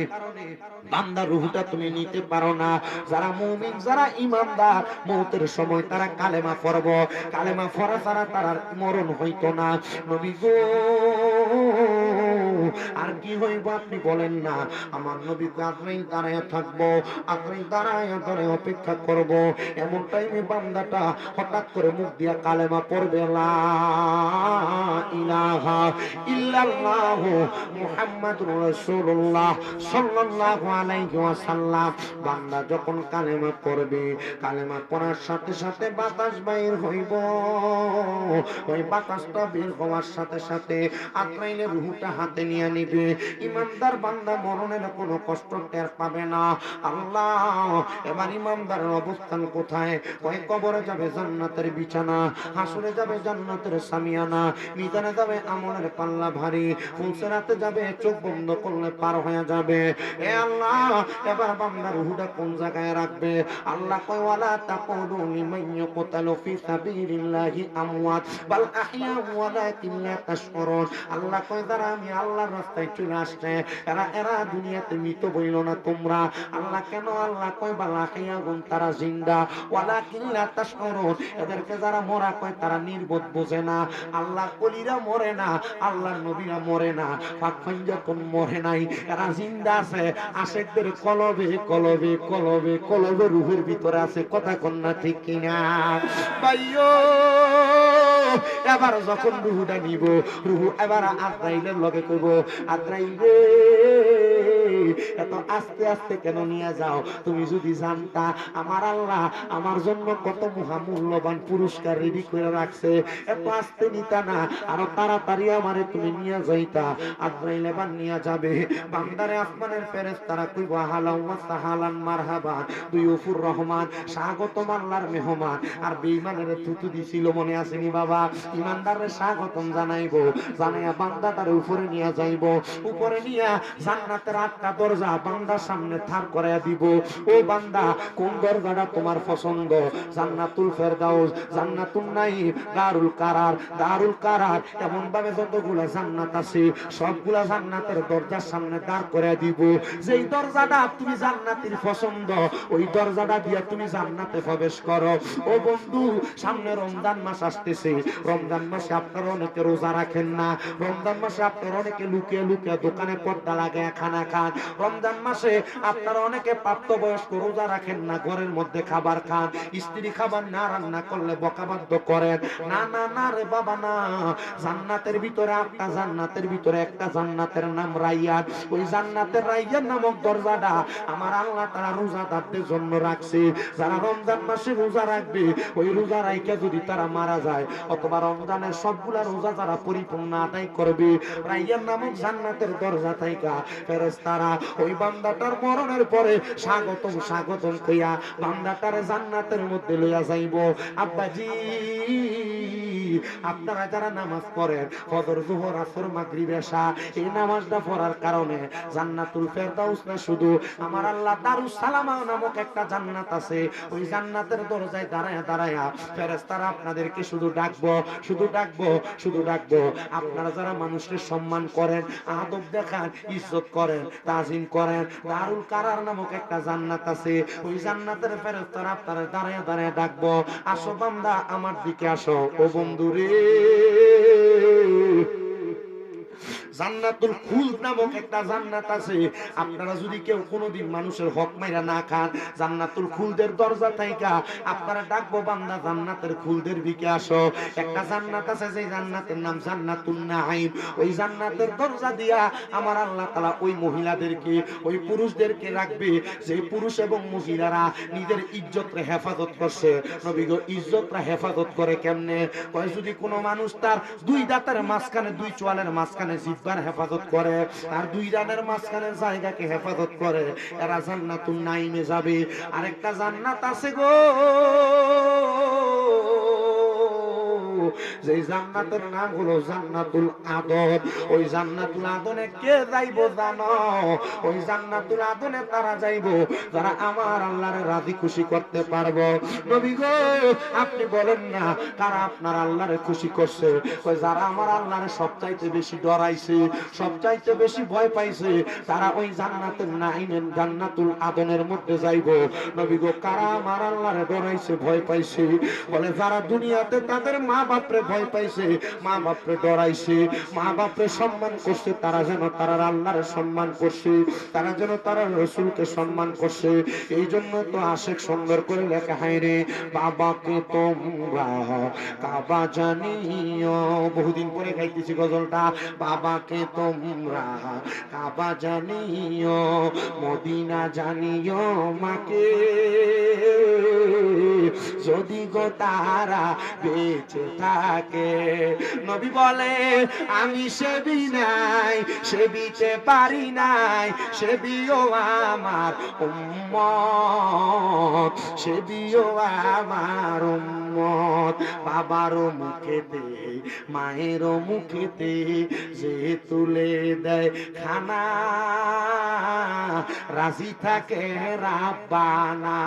S1: বান্দা রুহুটা তুমি নিতে পারো না। যারা মুমিন, যারা ইমানদার, মৌতের সময় তারা কালেমা পড়ব, কালেমা পড়া ছাড়া তারা মরণ হইতো না। নবী গো আর কি হইব আপনি বলেন না। আমার নবী আজরাইল দাঁড়ায় থাকবো, আজরাইল দাঁড়ায় ধরে অপেক্ষা করব। এমন টাইমে বান্দাটা হঠাৎ করে মুখ দিয়া কালেমা পড়বে, লা ইলাহা ইল্লাল্লাহ মুহাম্মাদুর রাসূলুল্লাহ সাল্লাল্লাহু আলাইহি ওয়াসাল্লাম। বান্দা যখন কালেমা পড়বে, কালেমা পড়ার সাথে সাথে বাতাস বাইর হইব। ওই বাতাসটা বের হওয়ার সাথে সাথে আজরাইলের রূহটা হাতে নিয়ে নিবে। ইমানদার বান্দা মরণের কোনো কষ্ট টের পাবে না। আল্লাহ, এবার ইমানদারের অবস্থান কোথায়? ওই কবরে যাবে জান্নাতের বিছানা, হাসরে যাবে জান্নাতের সামিয়ানা, মিজানে যাবে আমলের পাল্লা ভারী, ফুলসিরাতে যাবে চোখ বন্ধ করলে পার হয়ে যাবে। এ আল্লাহ, এবার বান্দার রূহটা কোন জায়গায় রাখবে? আল্লাহ কয়, ওয়ালা তাকুলু লিমান ইয়াকতালু ফি সাবিলিল্লাহি আমওয়াত বাল আহইয়া ওয়ালাকিন লা তাশউরুন। আল্লাহ কয়, যারা আমি আল্লাহর রাস্তায় চলে আসছে, এরা দুনিয়াতে মৃত বইল না তোমরা। আল্লাহ কেন? আল্লাহ কয়, বাল আহইয়া গুন, তারা জিন্দা, ওয়ালাকিন লা তাশউরুন, এদেরকে যারা মরা কয় তারা নির্বোধ, বোঝে না। আল্লাহ কলিরা মরে না, আল্লাহর নবীরা মরে না, পাক পঞ্জাতন মরে নাই, এরা জিন্দা আছে। আশেকদের কলবে কলবে কলবে কলবে রূহের ভিতরে আছে। কথা কন্যা ঠিক কিনা ভাইও? এবার যখন রুহুটা নিব, রুহু এবার আজরাইলের লগে কইব, আজরাইল রে, এত আস্তে আস্তে কেন নিয়ে যাও? তুমি যদি জানতা আমার আল্লাহ আমার জন্য কত মহামূল্যবান পুরস্কার রেডি করে রাখছে, এত আস্তে নিতা না, আরো তাড়াতাড়ি আমারে তুমি নিয়ে যাইতা। আজরাইল এবার নিয়ে যাবে। বান্দারে আসমানের ফেরেশতারা কইব, আহলান ওয়া সাহলান মারহাবা দুইয়ুফুর রহমান, স্বাগতম আল্লাহর মেহমান। আর বেঈমানের থুতু দিছিল, মনে আসেনি বাবা? ইমানদারে স্বাগতম জানাইবো, জানাইয়া বান্দাটারে উপরে নিয়ে যাইব। উপরে নিয়ে জান্নাতের 8টা দরজা বান্দার সামনে থার করাইয়া দিব। ও বান্দা, কোন দরজাটা তোমার পছন্দ? জান্নাতুল ফেরদাউস, জান্নাতুন নাঈম, দারুল কারার, দারুল কারার, এমন ভাবে যতগুলা জান্নাত আছে সবগুলা জান্নাতের দরজার সামনে দাঁড় করাইয়া দিব। যেই দরজাটা তুমি জান্নাতের পছন্দ, ওই দরজাটা দিয়া তুমি জান্নাতে প্রবেশ করো। ও বন্ধু, সামনে রমজান মাস আসতেছে। রমজান মাসে আপনারা অনেকে রোজা রাখেন না। রমজান মাসে আপনারা অনেকে লুকিয়ে লুকিয়ে দোকানে পর্দা লাগায় খানা খান। রমজান মাসে আপনারা অনেকে প্রাপ্তবয়স্ক রোজা রাখেন না, ঘরের মধ্যে খাবার খান, স্ত্রী খাবার না রান্না করলে বকাবাধ্য করেন। না না না রে বাবা, না। জান্নাতের ভিতরে 8টা জান্নাতের ভিতরে একটা জান্নাতের নাম রাইয়ান। ওই জান্নাতের রাইয়ান নামক দরজাটা আমার আল্লাহ তাআলা রোজাদারদের জন্য রাখছে। যারা রমজান মাসে রোজা রাখবে, ওই রোজা রাইখা যদি তারা মারা যায়, অথবা রমজানের সবগুলা রোজা যারা পরিপূর্ণ আদায় করবে, রাইয়ান নামক জান্নাতের দরজা থাইকা ফেরেশতারা ওই বান্দাটার মরণের পরে স্বাগতম স্বাগতম কইয়া বান্দাটারে জান্নাতের মধ্যে লইয়া যাইব। আব্বাজি, আপনারা যারা নামাজ পড়েন, ফজর, যোহর, আসর, মাগরিব, এশা, এই নামাজটা পড়ার কারণে জান্নাতুল ফেরদাউস না, শুধু আমার আল্লাহ দারুস সালামা নামক একটা জান্নাত আছে। ওই জান্নাতের দরজায় দাঁড়ায়া দাঁড়ায়া ফেরেশতারা আপনাদেরকে শুধু ডাকবো, শুধু ডাকবো, শুধু ডাকবো। আপনারা যারা মানুষের সম্মান করেন, আদব দেখান, ইজ্জত করেন, তাজিম করেন, দারুল কারার নামক একটা জান্নাত আছে। ওই জান্নাতের ফেরেশতারা আপনারা দাঁড়ায়া দাঁড়ায়া ডাকবো, আসো বান্দা আমার দিকে আসো। ও বন্ধুরে, জান্নাতুল খুলদ নামক একটা জান্নাত আছে। আপনারা যদি কেউ কোনোদিন মানুষের হক মাইরা না খান, জান্নাতুল খুলদের দরজা থাইকা আপনারা ডাকবো, বান্দা জান্নাতের খুলদের দিকে আসো। একটা জান্নাত আছে, যে জান্নাতের নাম জান্নাতুন নাঈম। ওই জান্নাতের দরজা দিয়া আমার আল্লাহ তাআলা ওই মহিলাদেরকে, ওই পুরুষদেরকে রাখবে, যে পুরুষ এবং মহিলারা নিজের ইজ্জতরে হেফাজত করছে। নবী গো, ইজ্জতরা হেফাজত করে কেমনে? কয়, যদি কোনো মানুষ তার 2 দাঁতের মাঝখানে, 2 চোয়ালের মাঝখানে জিহ্বার হেফাজত করে, আর 2 রানের মাঝখানে জায়গাকে হেফাজত করে, এরা জান্নাতুন নাঈমে যাবে। আরেকটা জান্নাত আছে গো, যে জান্নাতের নাম হলো জান্নাতুল আদন। ওই জান্নাতুল আদনে কে যাইবো জানো? ওই জান্নাতুল আদনে তারা যাইবো যারা আমার আল্লাহরে রাজি খুশি করতে পারবো। নবী গো আপনি বলেন না কারা আপনার আল্লাহরে খুশি করছে? ওই যারা আমার আল্লাহরে সবচাইতে বেশি ডরাইছে, সবচাইতে বেশি ভয় পাইছে, তারা ওই জান্নাতের নাইমের জান্নাতুল আদনের মধ্যে যাইবো। নবী গো কারা আমার আল্লাহরে ডরাইছে, ভয় পাইছে? বলে যারা দুনিয়াতে তাদের মা বাপরে ভয় পাইছে, মা বাপরে ডরাইছে, মা বাপরে সম্মান করছে, তারা যেন তারা আল্লাহরে সম্মান করছে, তারা যেন তারা রসুলকে সম্মান করছে। এই জন্য তো আশেক সুন্দর করে লেখা হয় রে, বাবাকে তোমরা কাবা জানিও। বহুদিন পরে গাইতেছি গজলটা। বাবাকে তোমরা কাবা জানিও, মদিনা জানিও মাকে, যদি গো তারা বেঁচে থাকে। নবী বলে আমি সেবি নাই, সেবিতে পারি নাই, সেবিও আমার উম্মত, সেবিও আমার উম্মত। বাবারও মুখেতে মায়েরও মুখেতে যে তুলে দেয় খানা, রাজি থাকে রাব্বানা।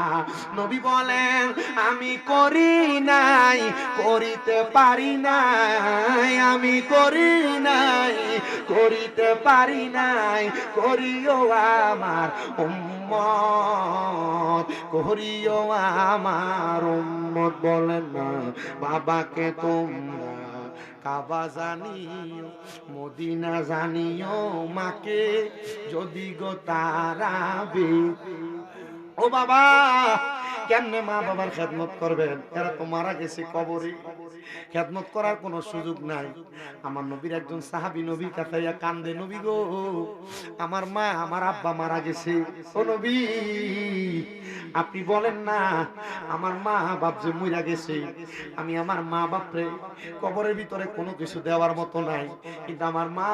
S1: নবী বলেন আমি করি নাই, করিতে পারি নাই, আমি করি নাই, করিতে পারি নাই, করিও আমার উম্মত, করিও আমার উম্মত। বলেন না বাবাকে তোমরা কাবা জানিও, মদিনা জানিও মাকে, যদি গো তারা বে। ও বাবা কেমনে মা বাবার খেদমত করবেন? এরা তো মারা গেছে কবরে, খেদমত করার কোনো সুযোগ নাই। আমার নবীর একজন সাহাবী নবীর কাছে কান্দে, নবী গো আমার মা আমার আব্বা মারা গেছে। ও নবী আপনি বলেন না আমার মা বাপ যে মইরা গেছে, আমি আমার মা বাপরে কবরের ভিতরে কোনো কিছু দেওয়ার মতো নাই, কিন্তু আমার মা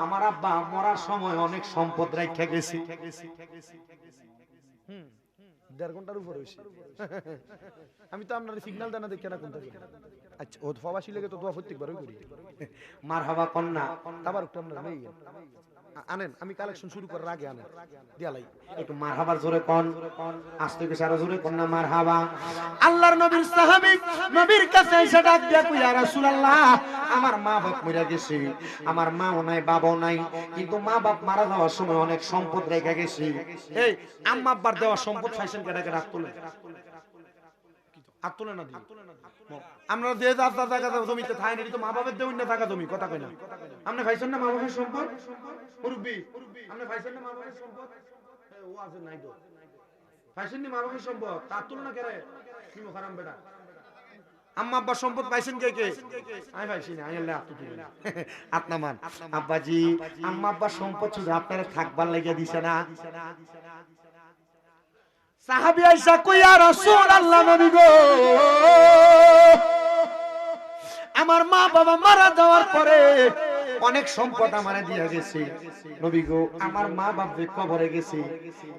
S1: আমার আব্বা মরার সময় অনেক সম্পদ রাখা গেছে। 1.5 ঘন্টার উপর হইছে। আমি তো আপনার সিগন্যাল দেনা দেখে না কোনটা। আচ্ছা ও ফাবাসি লাগে তো দোয়া প্রত্যেকবারই করি। মারহাবা কন্না তাবারক তো আপনার নেই। আনেন আমি কালেকশন শুরু করার আগে আনেন দিয়ালাই একটু মারহাবার জোরে কোন, আস্তে করে সারা জোরে কোন না মারহাবা। আল্লাহর নবীর সাহাবী নবীর কাছে এসে ডাক দিয়া কই ইয়া রাসূলুল্লাহ আমার মা বাপ মরে গেছে, আমার মাও নাই বাবাও নাই, কিন্তু মা বাপ মারা যাওয়ার সময় অনেক সম্পদ রেখে গেছে। এই আম্মা আব্বার দেওয়া সম্পদ পাইছেন কেডা কেডা হাত তোলে, হাত তোলে না দি আমরা যে দাদা টাকা জমিতে থাই না, তো মা বাবার দেউন না টাকা জমি কথা কই না। আপনি পাইছেন না মা বাবার সম্পদ? মুরব্বি আপনি পাইছেন না মা বাবার সম্পদ? ও আছে নাই তো পাইছেন না মা বাবার সম্পদ, তা তোল না কেরে কি হারাম বেটা। আম্মা আব্বা সম্পদ পাইছেন কে কে? আমি পাইছি না, আমি আল্লাহ আপনি দিলেন আপনা মান। আব্বাজি আম্মা আব্বা সম্পদ শুধু আপনারা থাকবার লাগিয়া দিছে না। সাহাবী আয়েশা কই ইয়া রাসূলুল্লাহ নবী গো আমার মা বাবা মারা যাওয়ার পরে অনেক সম্পদ আমারে দিয়া গেছে। নবী গো আমার মা বাপ যে কবরে গেছে,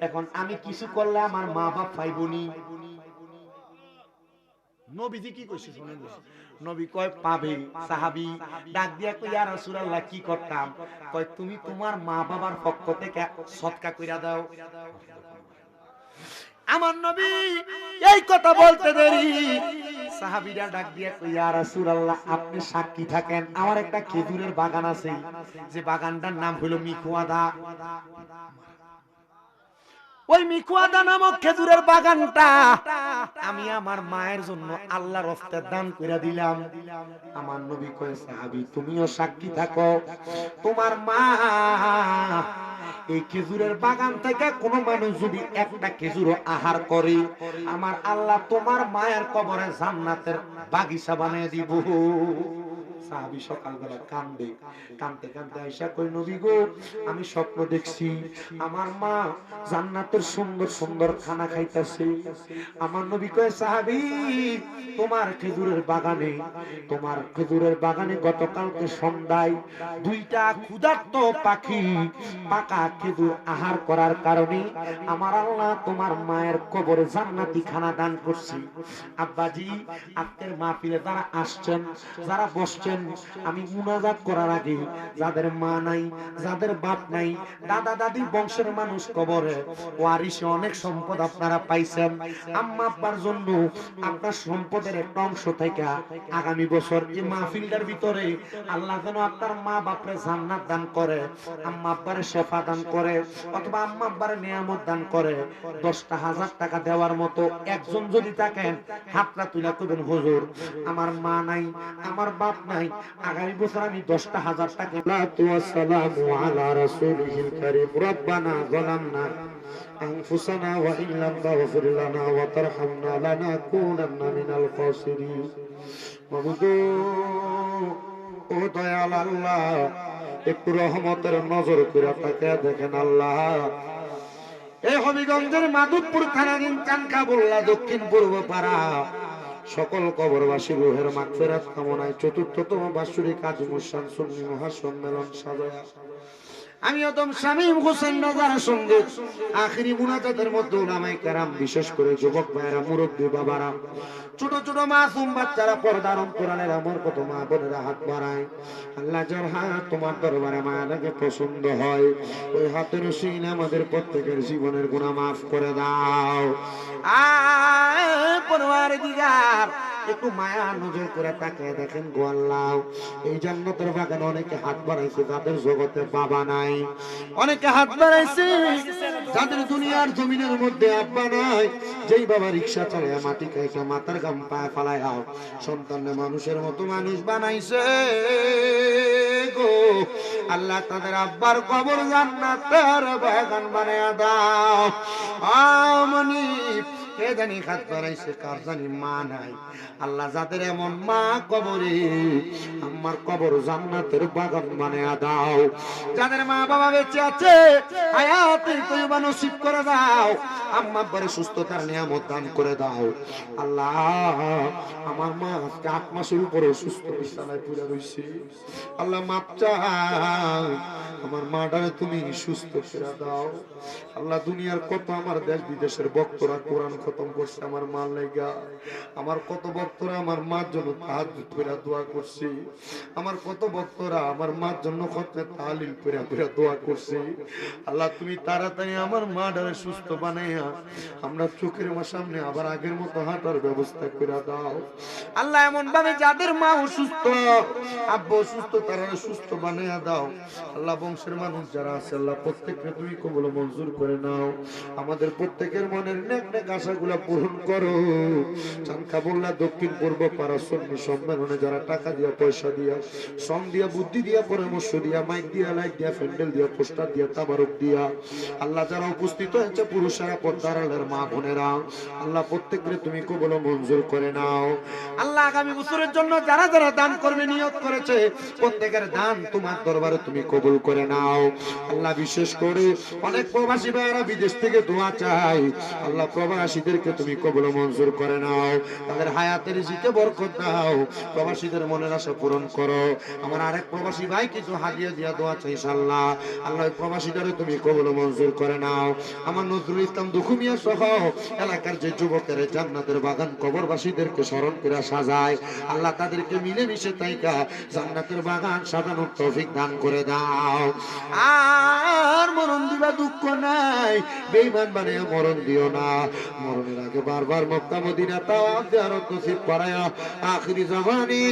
S1: এখন আমি কিছু করলে আমার মা বাপ পাইবনি। নবীজি কি কইছে শুনেন, নবী কয় পাবে। সাহাবী ডাক দিয়া কই ইয়া রাসূলুল্লাহ কি করতাম? কয় তুমি তোমার মা বাবার পক্ষ থেকে সদকা কইরা দাও। আমার নবী এই কথা বলতে দেরি সাহাবীরা ডাক দিয়া কই ইয়া রাসূলুল্লাহ আপনি সাক্ষী থাকেন, আমার একটা খেজুরের বাগান আছে, যে বাগানটার নাম হলো মিকুয়াদা। ওই মিকুয়াদা নামক খেজুরের বাগানটা আমি আমার মায়ের জন্য আল্লাহর রাস্তায় দান কইরা দিলাম। আমার নবী কয় সাহাবী তুমিও সাক্ষী থাকো, তোমার মা এই খেজুরের বাগান থেকে কোনো মানুষ যদি একটা খেজুর আহার করে, আমার আল্লাহ তোমার মায়ের কবরে জান্নাতের বাগিচা বানিয়ে দিব। সাহাবী সকালবেলা কান্দে, কানতে কানতে আয়েশা কই নবী গো আমি স্বপ্ন দেখছি আমার মা জান্নাতের সুন্দর সুন্দর খানা খাইতেছে। আমার নবী কয় সাহাবী তোমার খেজুরের বাগানে গতকালকে সন্ধ্যায় দুইটা ক্ষুধার্ত পাখি পাকা খেজুর আহার করার কারণে আমার আল্লাহ তোমার মায়ের কবরে জান্নাতি খানা দান করছি। আব্বাজি আজকের মাহফিলে যারা আসছেন যারা বসছেন আমি মুনাজাত করার আগে যাদের মা নাই যাদের বাপ নাই দাদা দাদি বংশের মানুষ কবরে ওয়ারিশে অনেক সম্পদ আপনারা পাইছেন, আম্মা আব্বার জন্য আপনার সম্পদের একটা অংশ থেকে আগামী বছর এই মাহফিলটার ভিতরে আল্লাহ যেন আপনার মা বাপরে জান্নাত দান করে, আম্মা আব্বারে শেফা দান করে অথবা আম্মা আব্বারে নিয়ামত দান করে। 10,000 টাকা দেওয়ার মতো একজন যদি থাকেন হাতটা তুলে কইবেন হুজুর আমার মা নাই আমার বাপ নাই আগামী বছর আমি 10,000 টাকা। সালাতু আলা রাসূলিল কারীম রব্বানা যালামনা أنفسنا وإن لم تغفر لنا وترحمنا لنكونن من الخاسرين ও দয়াল আল্লাহ একটু রহমতের নজর করে তাকিয়ে দেখেন আল্লাহ। এই হবিগঞ্জের মাধবপুর থানাধীন চানকাবুল্লা দক্ষিণ পূর্ব পাড়া সকল কবরবাসী রুহের মাগফিরাত কামনায় চতুর্থতম বাৎসরিক আজিমুসান সুন্নি মহাসম্মেলন সাজায়া আমি অদম শামীম হোসেন নজার সঙ্গে আখেরি মুনাজাতের মধ্যে উলামায়ে কেরাম বিশেষ করে যুবক ভাইরা মুরব্বী বাবারা ছোট ছোট মাসুম বাচ্চারা পর্দার অন্তরালের আমার কত মা বোনেরা হাত বাড়ায়। আল্লাহ যার হাত তোমার দরবারে মায়া লাগে পছন্দ হয় ওই হাতের রশিলে আমাদের প্রত্যেকের জীবনের গুনাহ মাফ করে দাও। পরওয়ারদিগার একটু মায়া নজর করে তাকিয়ে দেখেন গো আল্লাহ এই জান্নাতের বাগানে অনেকে হাত বাড়াইছে যাদের জগতে বাবা নাই, অনেকে হাত বাড়াইছে যাদের দুনিয়ার জমিনের মধ্যে আব্বা নাই, যেই বাবা রিকশা চালায় মাটি খাইছে মাথার গাম পায়ে ফালায় সন্তানকে মানুষের মতো মানুষ বানাইছে গো আল্লাহ তাদের আব্বার কবর জান্নাতের বাগান বানায়া দাও। আমনি কে জানি হাত বাড়াইছে কার জানি মা নাই, আল্লাহ যাদের এমন মা কবরে আমার কবর জান্নাতের বাগান বানায়া দাও। যাদের মা বাবা বেঁচে আছে হায়াতে তয়্যিবা নসিব করে দাও, আম্মা আব্বারে সুস্থতার নিয়ামত দান করে দাও। আল্লাহ আমার মা আজকে 8 মাসের উপরে সুস্থ বিছানায় পড়ে রইছে, আল্লাহ মাপ চাই আমার মাটারে তুমি সুস্থ করে দাও। আল্লাহ দুনিয়ার কত আমার দেশ বিদেশের ভক্তরা কোরআন খতম করছে আমার মার লাগা, আমার কত ভক্তরা আমার মার জন্য তাহাজ্জুদ করে দোয়া করছে, আমার কত ভক্তরা আমার মার জন্য খতমে তাহলিল করে করে দোয়া করছে। আল্লাহ তুমি তাড়াতাড়ি আমার মাটারে সুস্থ বানাইয়া আমরা চোখের সামনে আবার আগের মতো হাঁটার ব্যবস্থা করে দাও। আল্লাহ এমন ভাবে যাদের মা অসুস্থ আব্বু অসুস্থ তারা সুস্থ বানাইয়া দাও। আল্লাহ বংশের মানুষ যারা আছে আল্লাহ প্রত্যেককে তুমি কবুল মঞ্জুর করে নাও, আমাদের প্রত্যেকের মনের নেক নেক আশাগুলা পূরণ করো। চানকাবুল্লা দক্ষিণ পূর্ব পাড়া সুন্নি সম্মেলনে যারা টাকা দিয়া পয়সা দিয়া শ্রম দিয়া বুদ্ধি দিয়া পরামর্শ দিয়া মাইক দিয়া লাইট দিয়া প্যান্ডেল দিয়া পোস্টার দিয়া তাবারক দিয়া আল্লাহ যারা উপস্থিত হয়েছে পুরুষেরা পর্দার আড়ালের মা বোনেরা আল্লাহ প্রত্যেককে তুমি কবুল মঞ্জুর করে নাও। আল্লাহ আগামী বছরের জন্য যারা যারা দান করবে নিয়ত করেছে প্রত্যেকের দান তোমার দরবারে তুমি কবুল করে নাও। আল্লাহ বিশেষ করে অনেক প্রবাসী ভাইয়েরা বিদেশ থেকে দোয়া চাই, আল্লাহ প্রবাসীদেরকে তুমি কবুল মঞ্জুর করে নাও, তাদের হায়াতের রিজিকে বরকত দাও, প্রবাসীদের মনের আশা পূরণ করো। আমার আরেক প্রবাসী ভাই কিছু হাদিয়া দিয়া দোয়া চাই আল্লাহ, আল্লাহ প্রবাসীদেরও তুমি কবুল মঞ্জুর করে নাও। আমার নজরুল ইসলাম দুখুমিয়া সহ এলাকার যে যুবকের জান্নাতের বাগান কবরবাসীদেরকে স্মরণ করে সাজায় আল্লাহ তাদেরকে মিলেমিশে তাইকা জান্নাতের বাগান সাজানোর তৌফিক দান করে দাও। আর মরণ দিবা দুঃখ নাই, বেঈমান বানিয়ে মরণ দিও না, মরণের আগে বারবার মক্কা মদিনা তাওয়াফ জিয়ারত নসিব করায়া আখিরি জামানে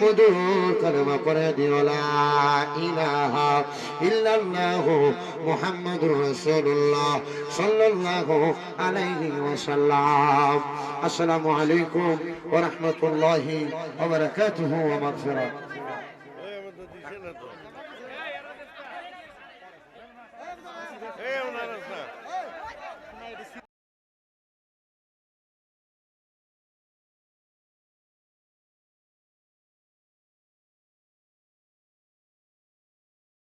S1: মধুর কালেমা পড়ে দিও লা ইলাহা ইল্লাল্লাহু মুহাম্মাদুর রাসূলুল্লাহ সাল্লাল্লাহু আলাইহি ওয়াসাল্লাম। আসসালামু আলাইকুম ওয়া রাহমাতুল্লাহি ওয়া বারাকাতুহু ওয়া মাগফিরাত।
S2: Hey,